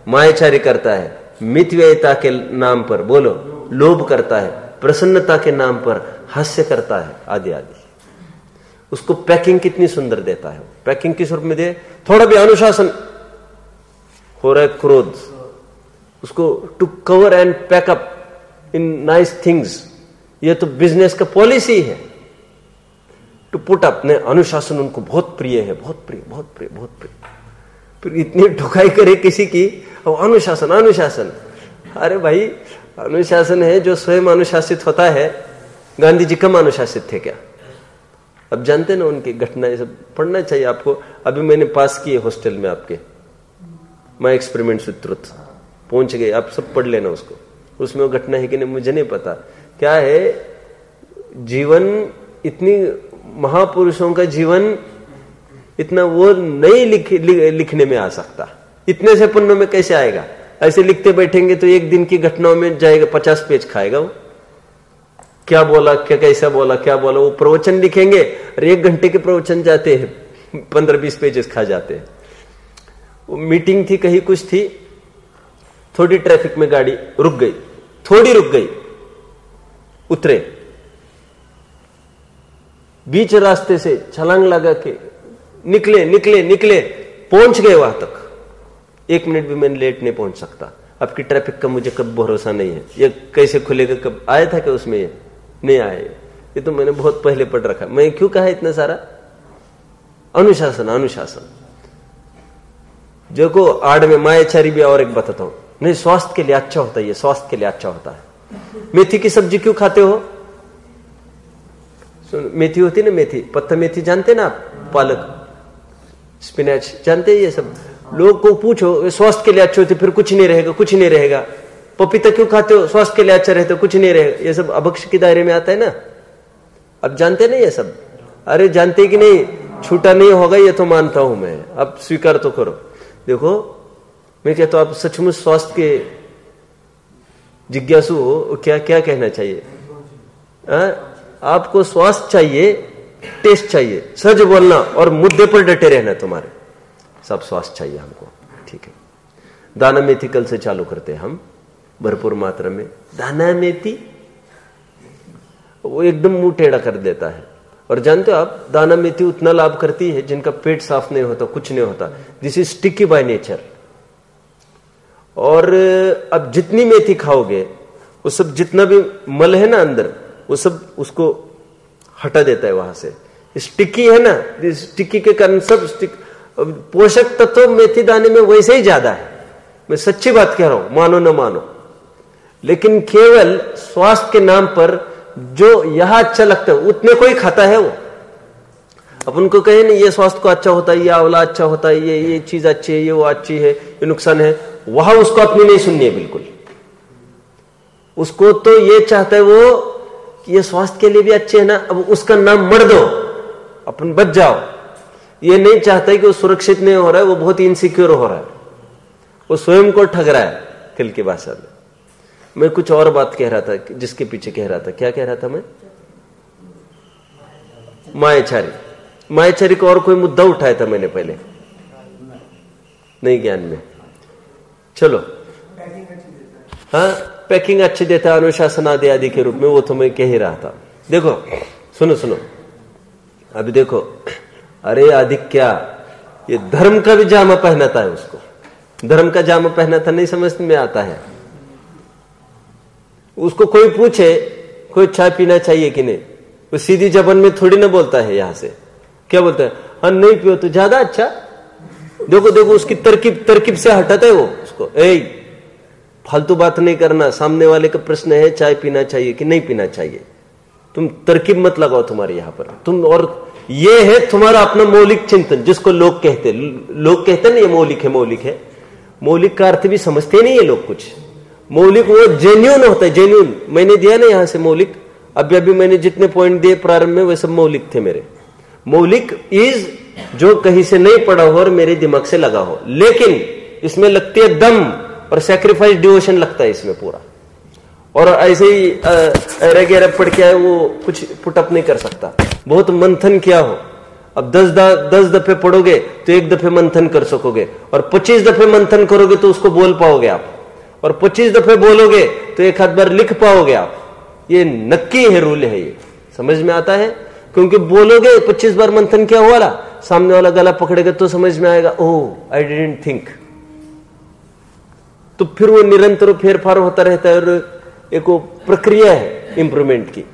मायाचारी करता है, मितव्ययिता के नाम पर बोलो लोभ करता है, प्रसन्नता के नाम पर हास्य करता है, आदि आदि। उसको पैकिंग कितनी सुंदर देता है, पैकिंग किस रूप में दे? थोड़ा भी अनुशासन हो रहा है, क्रोध, उसको to cover and pack up in nice things, ये तो बिजनेस का पॉलिसी है। टू पुट अपने अनुशासन उनको बहुत प्रिय है, बहुत प्रिय। फिर इतनी ठुकाई करे किसी की, अनुशासन। अरे भाई, अनुशासन है जो स्वयं अनुशासित होता है। गांधी जी कम अनुशासित थे क्या? अब जानते ना उनकी घटनाएं, सब पढ़ना चाहिए आपको। अभी मैंने पास किए हॉस्टल में आपके, माय एक्सपेरिमेंट्स विद ट्रुथ, पहुंच गए, आप सब पढ़ लेना उसको। उसमें वो घटना है कि नहीं मुझे नहीं पता, क्या है जीवन, इतनी महापुरुषों का जीवन इतना वो नहीं लिखने में आ सकता, इतने से पन्नों में कैसे आएगा? ऐसे लिखते बैठेंगे तो एक दिन की घटनाओं में जाएगा, 50 पेज खाएगा वो। क्या बोला, क्या कैसा बोला, क्या बोला, वो प्रवचन लिखेंगे और 1 घंटे के प्रवचन जाते हैं, 15-20 पेजेस खा जाते हैं। वो मीटिंग थी, कहीं कुछ थी, थोड़ी ट्रैफिक में गाड़ी रुक गई, उतरे, बीच रास्ते से छलांग लगा के निकले निकले निकले, पहुंच गए वहां तक। 1 मिनट भी मैं लेट नहीं पहुंच सकता। आपकी ट्रैफिक का मुझे कब भरोसा नहीं है, ये कैसे खुलेगा, कब आया था क्या उसमें, ये नहीं आए, ये तो मैंने बहुत पहले पढ़ रखा। मैं क्यों कहा इतना सारा? अनुशासन, अनुशासन। जो को आड़ में मायाचारी भी और एक बताता हूं, नहीं स्वास्थ्य के लिए अच्छा होता है, ये स्वास्थ्य के लिए अच्छा होता है। मेथी की सब्जी क्यों खाते हो? मेथी होती ना, मेथी, पत्ता मेथी जानते ना आप, पालक, स्पिनच जानते हैं, ये सब लोग को पूछो, स्वास्थ्य के लिए अच्छे होते, फिर कुछ नहीं रहेगा, कुछ नहीं रहेगा। पपीता क्यों खाते हो? स्वास्थ्य के लिए अच्छा रहता, कुछ नहीं रहेगा। ये सब अभक्ष के दायरे में आता है ना, अब जानते ना ये सब। अरे जानते कि नहीं, छूटा नहीं होगा ये तो मानता हूं मैं, अब स्वीकार तो करो। देखो मैं कहता हूं, आप सचमुच स्वास्थ्य के जिज्ञासु हो, क्या क्या कहना चाहिए? आपको स्वास्थ्य चाहिए, टेस्ट चाहिए, सच बोलना और मुद्दे पर डटे रहना, तुम्हारे सब स्वास्थ्य चाहिए हमको, ठीक है। दाना मेथी कल से चालू करते हैं हम भरपूर मात्रा में। दाना मेथी वो एकदम मुंह टेढ़ा कर देता है। और जानते हो आप, दाना मेथी उतना लाभ करती है जिनका पेट साफ नहीं होता, कुछ नहीं होता। This is sticky by nature. और अब जितनी मेथी खाओगे वो सब, जितना भी मल है ना अंदर, वो सब उसको हटा देता है वहां से। स्टिकी है ना, स्टिकी के कारण सब पोषक तत्व मेथी दाने में वैसे ही ज्यादा है। मैं सच्ची बात कह रहा हूं, मानो न मानो। लेकिन केवल स्वास्थ्य के नाम पर जो यहां अच्छा लगता है उतने को ही खाता है वो। अपन को कहे नहीं ये स्वास्थ्य को अच्छा होता है, ये आंवला अच्छा होता है, ये चीज अच्छी है, ये वो अच्छी है, ये नुकसान है, वहां उसको अपनी नहीं सुननी है बिल्कुल। उसको तो ये चाहता है वो कि ये स्वास्थ्य के लिए भी अच्छे है ना, अब उसका नाम मर दो, अपन बच जाओ। ये नहीं चाहता है कि वो सुरक्षित नहीं हो रहा है, वो बहुत इनसिक्योर हो रहा है, वो स्वयं को ठग रहा है। कल की भाषा में मैं कुछ और बात कह रहा था, जिसके पीछे कह रहा था, क्या कह रहा था मैं? मायाचारी, मायाचारी को और कोई मुद्दा उठाया था मैंने पहले, नहीं ज्ञान में। चलो, हाँ, पैकिंग अच्छी देता है, अनुशासन आदि आदि के रूप में, वो तो मैं कह ही रहा था। देखो सुनो सुनो, अभी देखो, अरे अधिक क्या, ये धर्म का भी जामा पहनाता है उसको, धर्म का जामा पहनाता नहीं समझ में आता है। उसको कोई पूछे कोई चाय पीना चाहिए कि नहीं, वो सीधी जबान में थोड़ी ना बोलता है। यहां से क्या बोलता है? हाँ नहीं पियो तो ज्यादा अच्छा। देखो देखो उसकी तरकीब से हटाता है वो उसको। फालतू बात नहीं करना, सामने वाले का प्रश्न है चाय पीना चाहिए कि नहीं पीना चाहिए, तुम तरकीब मत लगाओ तुम्हारे यहां पर तुम। और ये है तुम्हारा अपना मौलिक चिंतन, जिसको लोग कहते ना ये मौलिक है, मौलिक है। मौलिक का अर्थ भी समझते नहीं है लोग कुछ। मौलिक वो जेन्युइन होता है, जेन्युइन। मैंने दिया ना यहां से मौलिक, अभी मैंने जितने पॉइंट दिए प्रारंभ में वे सब मौलिक थे मेरे। मौलिक इज जो कहीं से नहीं पड़ा हो और मेरे दिमाग से लगा हो, लेकिन इसमें लगती है दम और सैक्रिफाइस, डिवोशन लगता है इसमें पूरा। और ऐसे ही गैरब पढ़ के आए वो कुछ पुटअप नहीं कर सकता, बहुत मंथन किया हो। अब 10 दफे पढ़ोगे तो 1 दफे मंथन कर सकोगे, और 25 दफे मंथन करोगे तो उसको बोल पाओगे आप, और 25 दफे बोलोगे तो 1 आध बार लिख पाओगे आप। ये नक्की है, रूल है, ये समझ में आता है। क्योंकि बोलोगे 25 बार मंथन किया हुआ, सामने वाला गला पकड़ेगा तो समझ में आएगा, ओह आई डिडंट थिंक। तो फिर वो निरंतर फेरफार होता रहता है, और एक वो प्रक्रिया है इंप्रूवमेंट की।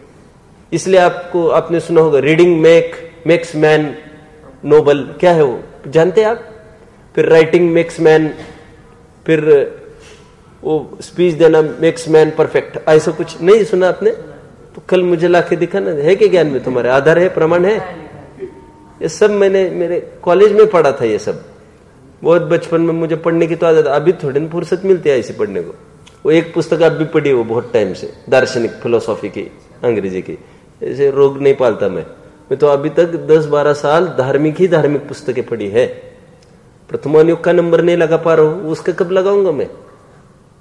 इसलिए आपने सुना होगा, रीडिंग मेक्स मैन नोबल, क्या है वो जानते हैं आप? फिर राइटिंग मेक्स मैन, फिर वो स्पीच देना मेक्स मैन परफेक्ट, ऐसा कुछ नहीं सुना आपने? तो कल मुझे लाके दिखाना, है कि ज्ञान में तुम्हारे आधार है, प्रमाण है। ये सब मैंने मेरे कॉलेज में पढ़ा था, ये सब बहुत बचपन में मुझे पढ़ने की तो आदत, अभी थोड़ी ना फुर्सत मिलती है ऐसे पढ़ने को। वो एक पुस्तक अब भी पढ़ी वो बहुत टाइम से, दार्शनिक फिलोसॉफी की, अंग्रेजी की। ऐसे रोग नहीं पालता मैं तो अभी तक 10-12 साल धार्मिक पुस्तकें पढ़ी है। प्रथमानुयोग का नंबर नहीं लगा पा रहा हूं, उसका कब लगाऊंगा मैं,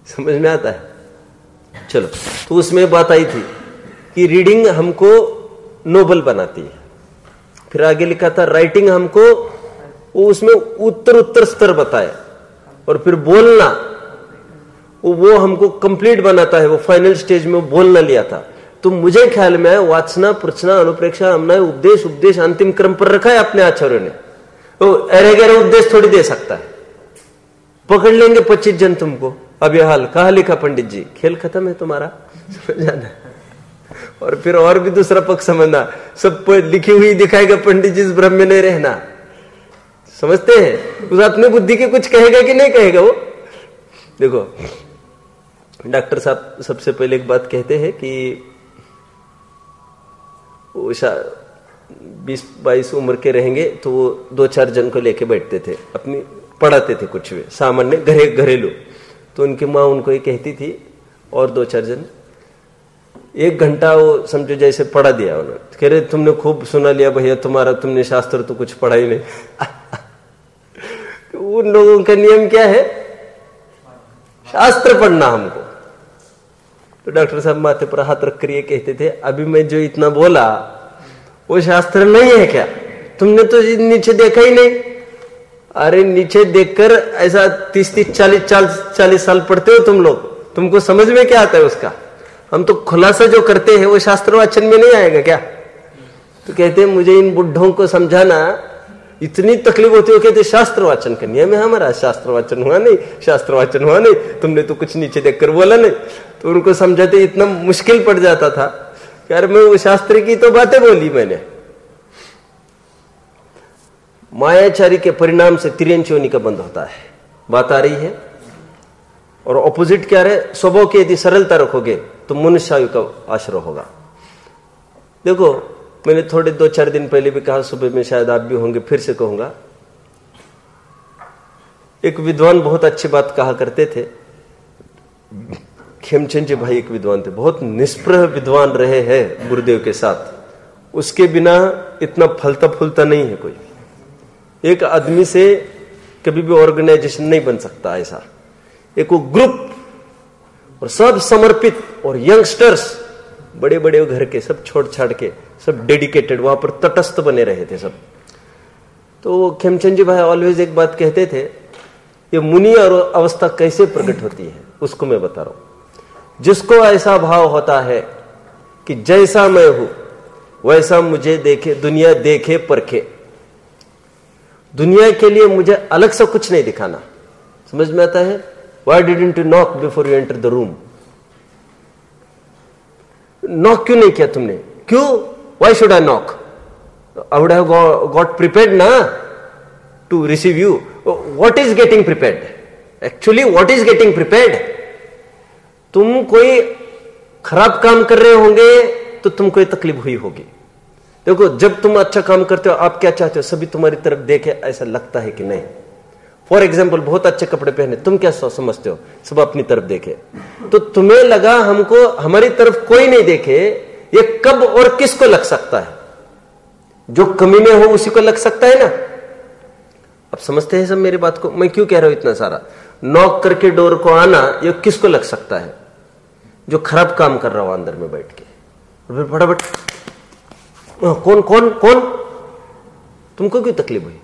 समझ में आता है। चलो, तो उसमें बात आई थी कि रीडिंग हमको नोबल बनाती है। फिर आगे लिखा था राइटिंग हमको, वो उसमें उत्तर स्तर बताया, और फिर बोलना वो हमको कंप्लीट बनाता है। वो फाइनल स्टेज में बोलना लिया था। तो मुझे ख्याल में वासना, प्रचना, अनुप्रेक्षा, अन्वय, उपदेश, उपदेश अंतिम क्रम पर रखा है अपने आचार्यों ने। तो अरे गहरे उपदेश थोड़ी दे सकता है। पकड़ लेंगे 25 जन तुमको, अब यह हाल कहा लिखा पंडित जी, खेल खत्म है तुम्हारा, समझाना। और फिर और भी दूसरा पक्ष समझना, सब लिखी हुई दिखाएगा पंडित जी, इस भ्रम में नहीं रहना। समझते हैं? उस अपनी बुद्धि के कुछ कहेगा कि नहीं कहेगा वो। देखो डॉक्टर साहब सबसे पहले एक बात कहते हैं कि 20-22 उम्र के रहेंगे तो वो 2-4 जन को लेके बैठते थे, अपनी पढ़ाते थे कुछ भी सामान्य घरेलू। तो उनकी माँ उनको ये कहती थी और 2-4 जन, 1 घंटा वो समझो जैसे पढ़ा दिया उन्होंने। कह रहे तुमने खूब सुना लिया भैया तुम्हारा, तुमने शास्त्र तो कुछ पढ़ा ही नहीं। उन लोगों का नियम क्या है? शास्त्र पढ़ना हमको। तो डॉक्टर साहब माथे पर हाथ रख कर ये कहते थे, अभी मैं जो इतना बोला वो शास्त्र नहीं है क्या? तुमने तो नीचे देखा ही नहीं। अरे नीचे देखकर ऐसा 30-40 साल पढ़ते हो तुम लोग, तुमको समझ में क्या आता है उसका? हम तो खुलासा जो करते हैं वो शास्त्र वाचन में नहीं आएगा क्या? तो कहते हैं मुझे इन बुढ़ों को समझाना इतनी तकलीफ होती है। कहते शास्त्र वाचन का नियम है हमारा, शास्त्र वाचन हुआ नहीं, शास्त्र वाचन हुआ नहीं, तुमने तो कुछ नीचे देखकर बोला नहीं। तो उनको समझाते इतना मुश्किल पड़ जाता था। यार मैं वो शास्त्र की तो बातें बोली मैंने। मायाचारी के परिणाम से तिर्यंच योनि का बंध होता है, बात आ रही है। और ऑपोजिट क्या रहे? स्वभाव की यदि सरलता रखोगे तो मनुष्य आयु का आश्रय होगा। देखो मैंने थोड़े 2-4 दिन पहले भी कहा, सुबह में शायद आप भी होंगे, फिर से कहूंगा। एक विद्वान बहुत अच्छी बात कहा करते थे, खेमचंद जी भाई एक विद्वान थे, बहुत निष्प्रह विद्वान रहे हैं गुरुदेव के साथ। उसके बिना इतना फलता फूलता नहीं है कोई। एक आदमी से कभी भी ऑर्गेनाइजेशन नहीं बन सकता ऐसा। एक वो ग्रुप और सब समर्पित, और यंगस्टर्स बड़े बड़े घर के सब छोड़ छाड़ के सब डेडिकेटेड, वहां पर तटस्थ बने रहे थे सब। तो खेमचंद जी भाई ऑलवेज एक बात कहते थे, ये मुनि और अवस्था कैसे प्रकट होती है उसको मैं बता रहा हूं। जिसको ऐसा भाव होता है कि जैसा मैं हूं वैसा मुझे देखे, दुनिया देखे परखे, दुनिया के लिए मुझे अलग से कुछ नहीं दिखाना। समझ में आता है? Why didn't you knock before you enter the room? Knock क्यों नहीं किया तुमने? क्यों? Why should I knock? I would have got prepared ना to receive you. What is getting prepared? Actually, what is getting prepared? तुम कोई खराब काम कर रहे होंगे तो तुमको ये तकलीफ हुई होगी। देखो जब तुम अच्छा काम करते हो आप क्या चाहते हो? सभी तुम्हारी तरफ देखे, ऐसा लगता है कि नहीं? फॉर एग्जाम्पल बहुत अच्छे कपड़े पहने, तुम क्या समझते हो? सब अपनी तरफ देखे। तो तुम्हें लगा हमको हमारी तरफ कोई नहीं देखे, ये कब और किसको लग सकता है? जो कमी में हो उसी को लग सकता है ना। अब समझते हैं सब मेरी बात को? मैं क्यों कह रहा हूं इतना सारा? नॉक करके डोर को आना ये किसको लग सकता है? जो खराब काम कर रहा हो अंदर में बैठ के। और फिर फटाफट कौन कौन कौन? तुमको क्यों तकलीफ हुई?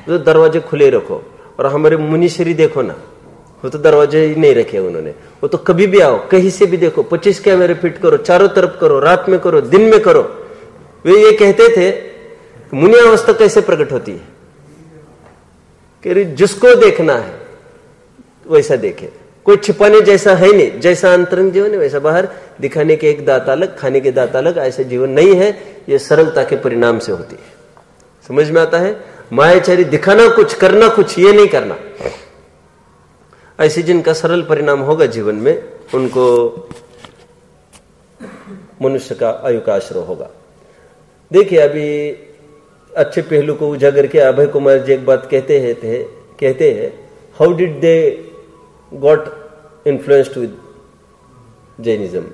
तो दरवाजे खुले रखो। और हमारे मुनीश्री देखो ना, वो तो दरवाजे ही नहीं रखे उन्होंने। वो तो कभी भी आओ, कहीं से भी देखो, 25 कैमरे फिट करो, चारों तरफ करो, रात में करो, दिन में करो। वे ये कहते थे मुनि अवस्था कैसे प्रकट होती है? कि जिसको देखना है वैसा देखे, कोई छिपाने जैसा है नहीं। जैसा अंतरंग जीवन है वैसा बाहर, दिखाने के एक दांत अलग, खाने के दांत अलग, ऐसा जीवन नहीं है। ये सरलता के परिणाम से होती है। समझ में आता है? मायाचारी दिखाना कुछ, करना कुछ, ये नहीं करना। ऐसे जिनका सरल परिणाम होगा जीवन में, उनको मनुष्य का आयु का आश्रय होगा। देखिए अभी अच्छे पहलू को उजागर किया। अभय कुमार जी एक बात कहते हैं, how did they got influenced with Jainism?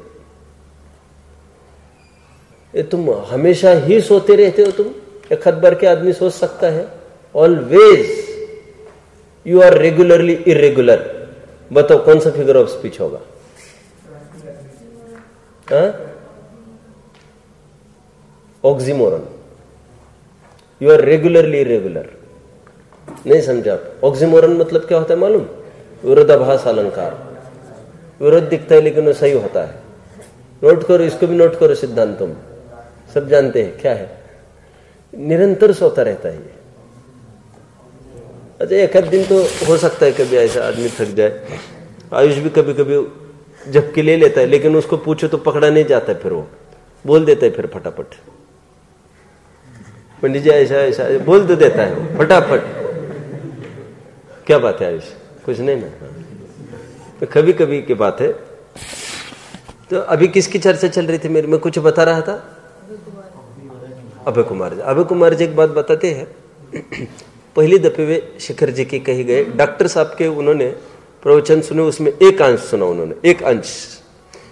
ये तुम हमेशा ही सोते रहते हो? तुम एक हद भर के आदमी सोच सकता है? Always you are regularly irregular. बताओ कौन सा फिगर ऑफ स्पीच होगा? Oxymoron. You are regularly irregular. नहीं समझा आप? ऑक्सीमोरन मतलब क्या होता है मालूम? विरोधाभास अलंकार। विरोध दिखता है लेकिन वो सही होता है। नोट करो, इसको भी नोट करो सिद्धांतों में, सब जानते हैं क्या है, निरंतर सोता रहता है ये। अच्छा एक आध दिन तो हो सकता है कभी ऐसा आदमी थक जाए, आयुष भी कभी कभी झपकी ले लेता है, लेकिन उसको पूछो तो पकड़ा नहीं जाता है, फिर वो बोल देता है फिर फटाफट, पंडित जी ऐसा ऐसा बोल तो देता है फटाफट। क्या बात है आयुष, कुछ नहीं ना, तो कभी कभी की बात है। तो अभी किसकी चर्चा चल रही थी मेरी, मैं कुछ बता रहा था, अभय कुमार जी। अभय कुमार जी एक बात बताते हैं, पहली दफे वे शिखर जी के कही गए, डॉक्टर साहब के उन्होंने प्रवचन सुने, उसमें एक अंश सुना उन्होंने, एक अंश,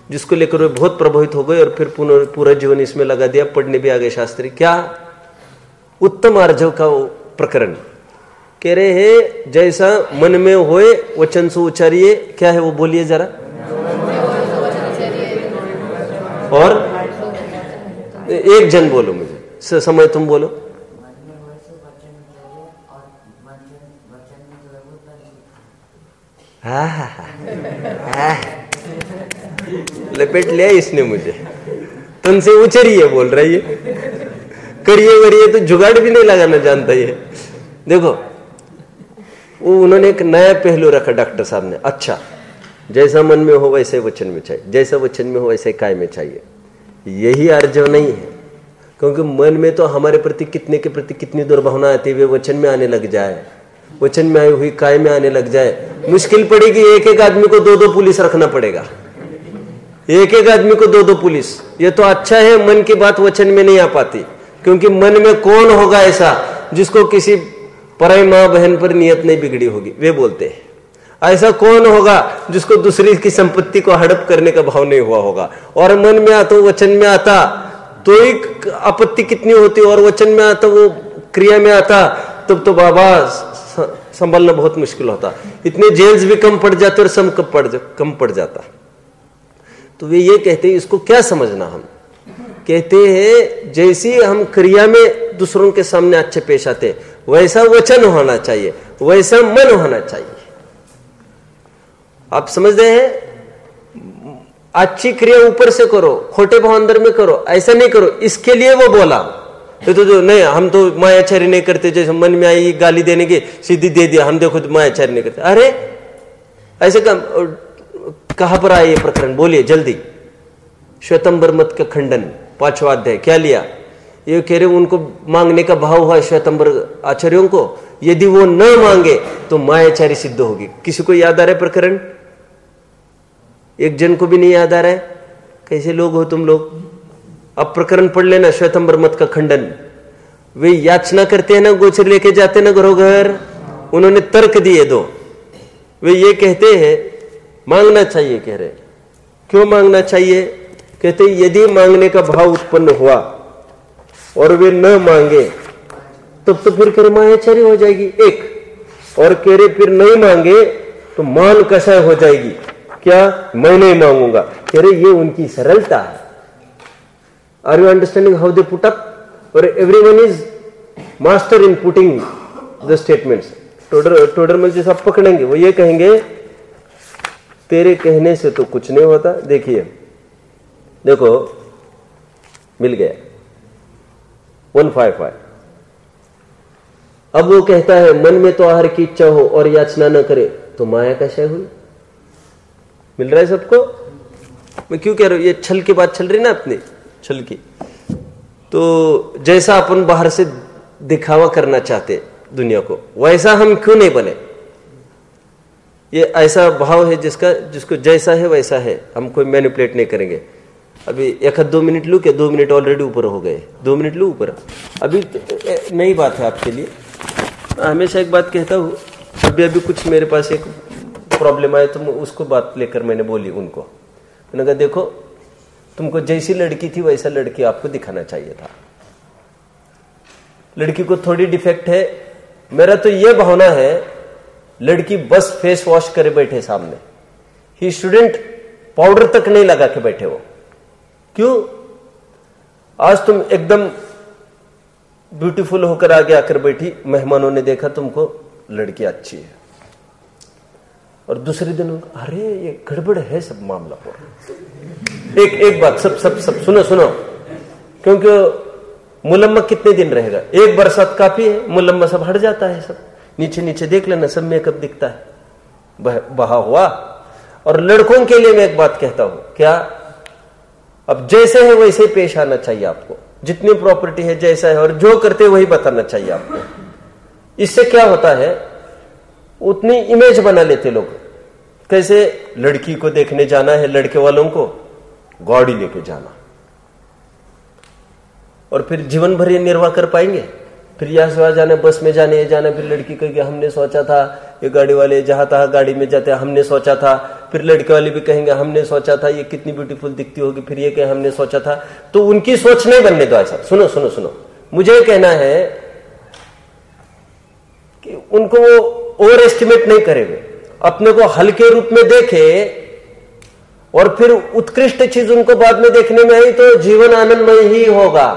जिसको लेकर वे बहुत प्रभावित हो गए और फिर पूरा जीवन इसमें लगा दिया, पढ़ने भी आ गए शास्त्री। क्या उत्तम आर्जव का वो प्रकरण कह रहे हैं, जैसा मन में होए वचन से उच्चारिए, क्या है वो बोलिए जरा, और एक जन बोलो मुझे, समय तुम बोलो। लपेट लिया इसने मुझे, तुमसे उचरिए बोल रही है, करिए वरिए तो जुगाड़ भी नहीं लगाना जानता ये। देखो वो उन्होंने एक नया पहलू रखा डॉक्टर साहब ने, अच्छा जैसा मन में हो वैसे वचन में चाहिए, जैसा वचन में हो वैसे काय में चाहिए। यही आर्जव नहीं है, क्योंकि मन में तो हमारे प्रति कितने के प्रति कितनी दुर्भावना आती है, वे वचन में आने लग जाए, वचन में आई हुई काय में आने लग जाए, मुश्किल पड़ेगी। एक एक आदमी को 2-2 पुलिस रखना पड़ेगा, एक एक आदमी को 2-2 पुलिस। ये तो अच्छा है मन की बात वचन में नहीं आ पाती, क्योंकि मन में कौन होगा ऐसा जिसको किसी पराई माँ बहन पर नियत नहीं बिगड़ी होगी, वे बोलते हैं। ऐसा कौन होगा जिसको दूसरी की संपत्ति को हड़प करने का भाव नहीं हुआ होगा, और मन में आता वचन में आता तो एक आपत्ति कितनी होती, और वचन में आता वो क्रिया में आता, तब तो बाबा संभलना बहुत मुश्किल होता, इतने जेल्स भी कम पड़ जाते और सम कम पड़ जाता। तो वे ये कहते हैं, इसको क्या समझना, हम कहते हैं जैसी हम क्रिया में दूसरों के सामने अच्छे पेश आते वैसा वचन होना चाहिए, वैसा मन होना चाहिए। आप समझ रहे हैं, अच्छी क्रिया ऊपर से करो, खोटे भाव अंदर में करो, ऐसा नहीं करो। इसके लिए वो बोला, तो जो नहीं हम तो मायाचारी नहीं करते, जैसे मन में आई गाली देने की सीधी दे दिया, हम देखो तो मायाचारी नहीं करते। अरे ऐसे कहां पर आए ये प्रकरण, बोलिए जल्दी। श्वेतंबर मत का खंडन 5वां अध्याय, क्या लिया? ये कह रहे उनको मांगने का भाव हुआ श्वेतंबर आचार्यों को, यदि वो न मांगे तो मायाचारी सिद्ध होगी। किसी को याद आ रहा है प्रकरण? एक जन को भी नहीं याद आ रहा है? कैसे लोग हो तुम लोग? अब प्रकरण पढ़ लेना, श्वेतंबर मत का खंडन। वे याचना करते हैं ना, गोचर लेके जाते ना घरों घर, उन्होंने तर्क दिए 2। वे ये कहते हैं मांगना चाहिए, कह रहे क्यों मांगना चाहिए? कहते यदि मांगने का भाव उत्पन्न हुआ और वे न मांगे तब तो फिर कह रहे मायाचारी हो जाएगी एक, और कह रहे फिर नहीं मांगे तो मान कषाय हो जाएगी। क्या? मैं नहीं मांगूंगा। कह रहे ये उनकी सरलता है। Are you understanding how they put up? और everyone is master in putting the statements. Todarmal ji साहब पकड़ेंगे, वो ये कहेंगे तेरे कहने से तो कुछ नहीं होता। देखिए, देखो मिल गया 155। अब वो कहता है मन में तो आहार की इच्छा हो और याचना न करे तो माया का क्षय हुई। मिल रहा है सबको? मैं क्यों कह रहा हूं, ये छल की बात चल रही ना अपनी, छल की। तो जैसा अपन बाहर से दिखावा करना चाहते दुनिया को, वैसा हम क्यों नहीं बने? ये ऐसा भाव है जिसको जैसा है वैसा है, हम कोई मैनिपुलेट नहीं करेंगे। अभी 1-2 मिनट लूँ क्या? 2 मिनट ऑलरेडी ऊपर हो गए। 2 मिनट लूँ ऊपर? अभी नई बात है आपके लिए। हमेशा एक बात कहता हूँ, अभी कुछ मेरे पास एक प्रॉब्लम आए तो उसको बात लेकर मैंने बोली उनको। मैंने कहा देखो, तुमको जैसी लड़की थी वैसा लड़की आपको दिखाना चाहिए था। लड़की को थोड़ी डिफेक्ट है, मेरा तो यह भावना है लड़की बस फेस वॉश करे बैठे सामने, ही स्टूडेंट पाउडर तक नहीं लगा के बैठे हो। क्यों? आज तुम एकदम ब्यूटीफुल होकर आगे आकर बैठी, मेहमानों ने देखा तुमको लड़की अच्छी है, और दूसरे दिन अरे ये गड़बड़ है, सब मामला हो रहा। एक बात सब सुनो, क्योंकि मुलम्मा कितने दिन रहेगा, एक बरसात काफी है, मुलम्मा सब हट जाता है, सब नीचे देख लेना, सब मेकअप दिखता है बहा हुआ। और लड़कों के लिए मैं एक बात कहता हूं, क्या अब जैसे है वैसे ही पेश आना चाहिए आपको, जितनी प्रॉपर्टी है जैसा है, और जो करते वही बताना चाहिए आपको। इससे क्या होता है, उतनी इमेज बना लेते लोग। कैसे, लड़की को देखने जाना है, लड़के वालों को गाड़ी लेके जाना, और फिर जीवन भर ये निर्वाह कर पाएंगे? फिर यहां से वहां जाना, बस में जाने जाना, फिर लड़की कहेगी हमने सोचा था, ये गाड़ी वाले जहां तहां गाड़ी में जाते हैं, हमने सोचा था। फिर लड़के वाले भी कहेंगे हमने सोचा था, ये कितनी ब्यूटीफुल दिखती होगी, फिर ये कहे हमने सोचा था। तो उनकी सोच नहीं बनने दो ऐसा। सुनो, मुझे कहना है कि उनको वो ओवर एस्टिमेट नहीं करेंगे, अपने को हल्के रूप में देखे, और फिर उत्कृष्ट चीज उनको बाद में देखने में आई तो जीवन आनंदमय ही होगा।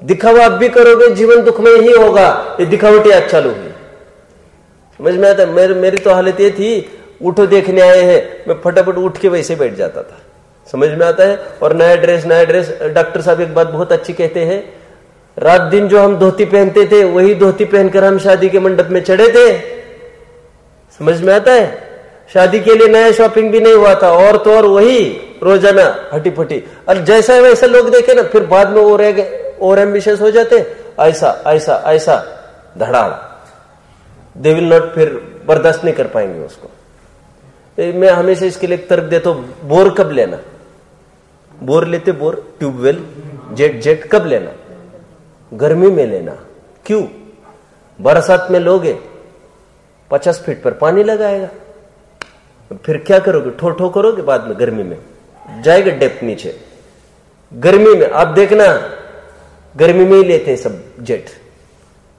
दिखावा आप भी करोगे, जीवन दुखमय ही होगा। ये दिखावटी आज चालू हुई, समझ में आता है? मेरी तो हालत ये थी, उठो देखने आए हैं, मैं फटाफट उठ के वैसे बैठ जाता था, समझ में आता है? और नया ड्रेस। डॉक्टर साहब एक बात बहुत अच्छी कहते हैं, रात दिन जो हम धोती पहनते थे वही धोती पहनकर हम शादी के मंडप में चढ़े थे, समझ में आता है? शादी के लिए नया शॉपिंग भी नहीं हुआ था, और तो और वही रोजाना हटी फटी। और जैसा है वैसा लोग देखे ना, फिर बाद में और एम्बिशियस हो जाते, ऐसा धड़ाड़ा, दे विल नॉट, फिर बर्दाश्त नहीं कर पाएंगे उसको। मैं हमेशा इसके लिए तर्क देता हूं, बोर कब लेना? बोर लेते, बोर ट्यूबवेल जेट कब लेना? गर्मी में लेना। क्यों? बरसात में लोगे 50 फीट पर पानी लगाएगा, फिर क्या करोगे? ठो करोगे, बाद में गर्मी में जाएगा डेप्थ नीचे। गर्मी में आप देखना, गर्मी में ही लेते हैं सब जेट,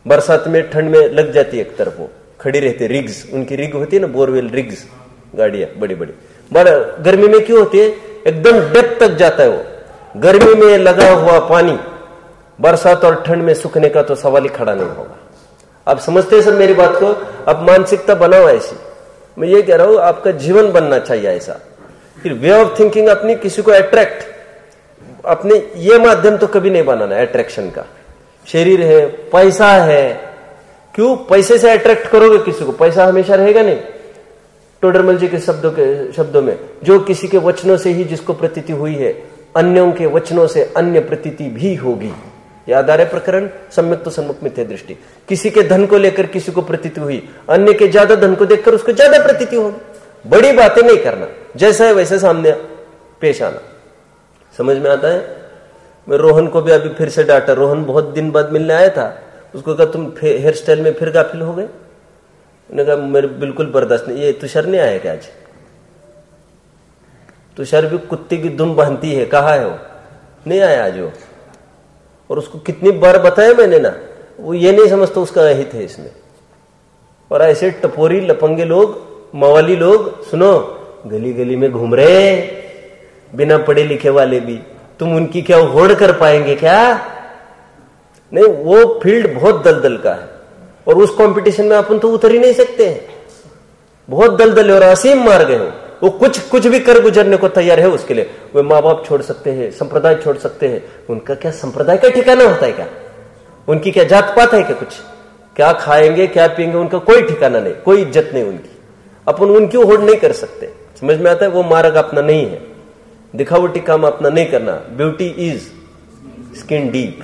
बरसात में ठंड में लग जाती है एक तरफ, वो खड़ी रहती है, रिग्स, उनकी रिग होती है ना, बोरवेल रिग्स, गाड़ियां बड़ी बड़ी। गर्मी में क्यों होती है? एकदम डेप्थ तक जाता है वो। गर्मी में लगा हुआ पानी बरसात और ठंड में सूखने का तो सवाल ही खड़ा नहीं होगा। आप समझते हैं सब मेरी बात को? आप मानसिकता बनाओ ऐसी। मैं ये कह रहा हूं, आपका जीवन बनना चाहिए ऐसा। फिर वे ऑफ थिंकिंग अपनी, किसी को अट्रैक्ट, अपने ये माध्यम तो कभी नहीं बनाना अट्रैक्शन का। शरीर है, पैसा है, क्यों? पैसे से अट्रैक्ट करोगे किसी को, पैसा हमेशा रहेगा नहीं। टोडरमल जी के शब्दों में, जो किसी के वचनों से ही जिसको प्रतीति हुई है, अन्यों के वचनों से अन्य प्रतीति भी होगी। याद आ रहा है प्रकरण? सम्यक तो सम्मुख मिथ्या दृष्टि। किसी के धन को लेकर किसी को प्रतीति हुई, अन्य के ज्यादा धन को देखकर उसको ज्यादा प्रतीति होगी। बड़ी बातें नहीं करना, जैसा है वैसे सामने पेश आना। समझ में आता है? मैं रोहन को भी अभी फिर से डांटा। रोहन बहुत दिन बाद मिलने आया था, उसको कहा तुम हेयर स्टाइल में फिर गाफिल हो गए। मैंने कहा मेरे बिल्कुल बर्दाश्त नहीं। ये तुषार नहीं आया क्या आज? तुषार भी कुत्ते की दुम बांधती है, कहा है वो? नहीं आया आज वो। और उसको कितनी बार बताया मैंने ना, वो ये नहीं समझता उसका अहित है इसमें। और ऐसे टपोरी लपंगे लोग, मवाली लोग, सुनो, गली गली में घूम रहे, बिना पढ़े लिखे वाले भी। तुम उनकी क्या होड़ कर पाएंगे क्या? नहीं, वो फील्ड बहुत दलदल का है, और उस कंपटीशन में अपन तो उतर ही नहीं सकते हैं। बहुत दलदल है और असीम मार्ग है। वो कुछ भी कर गुजरने को तैयार है उसके लिए। वे माँ बाप छोड़ सकते हैं, संप्रदाय छोड़ सकते हैं। उनका क्या संप्रदाय का ठिकाना होता है क्या? उनकी क्या जात पात है क्या? कुछ क्या खाएंगे क्या पिएंगे उनका कोई ठिकाना नहीं, कोई इज्जत नहीं उनकी। अपन उनकी होड़ नहीं कर सकते। समझ में आता है? वो मार्ग अपना नहीं है, दिखावटी काम अपना नहीं करना। Beauty is skin deep.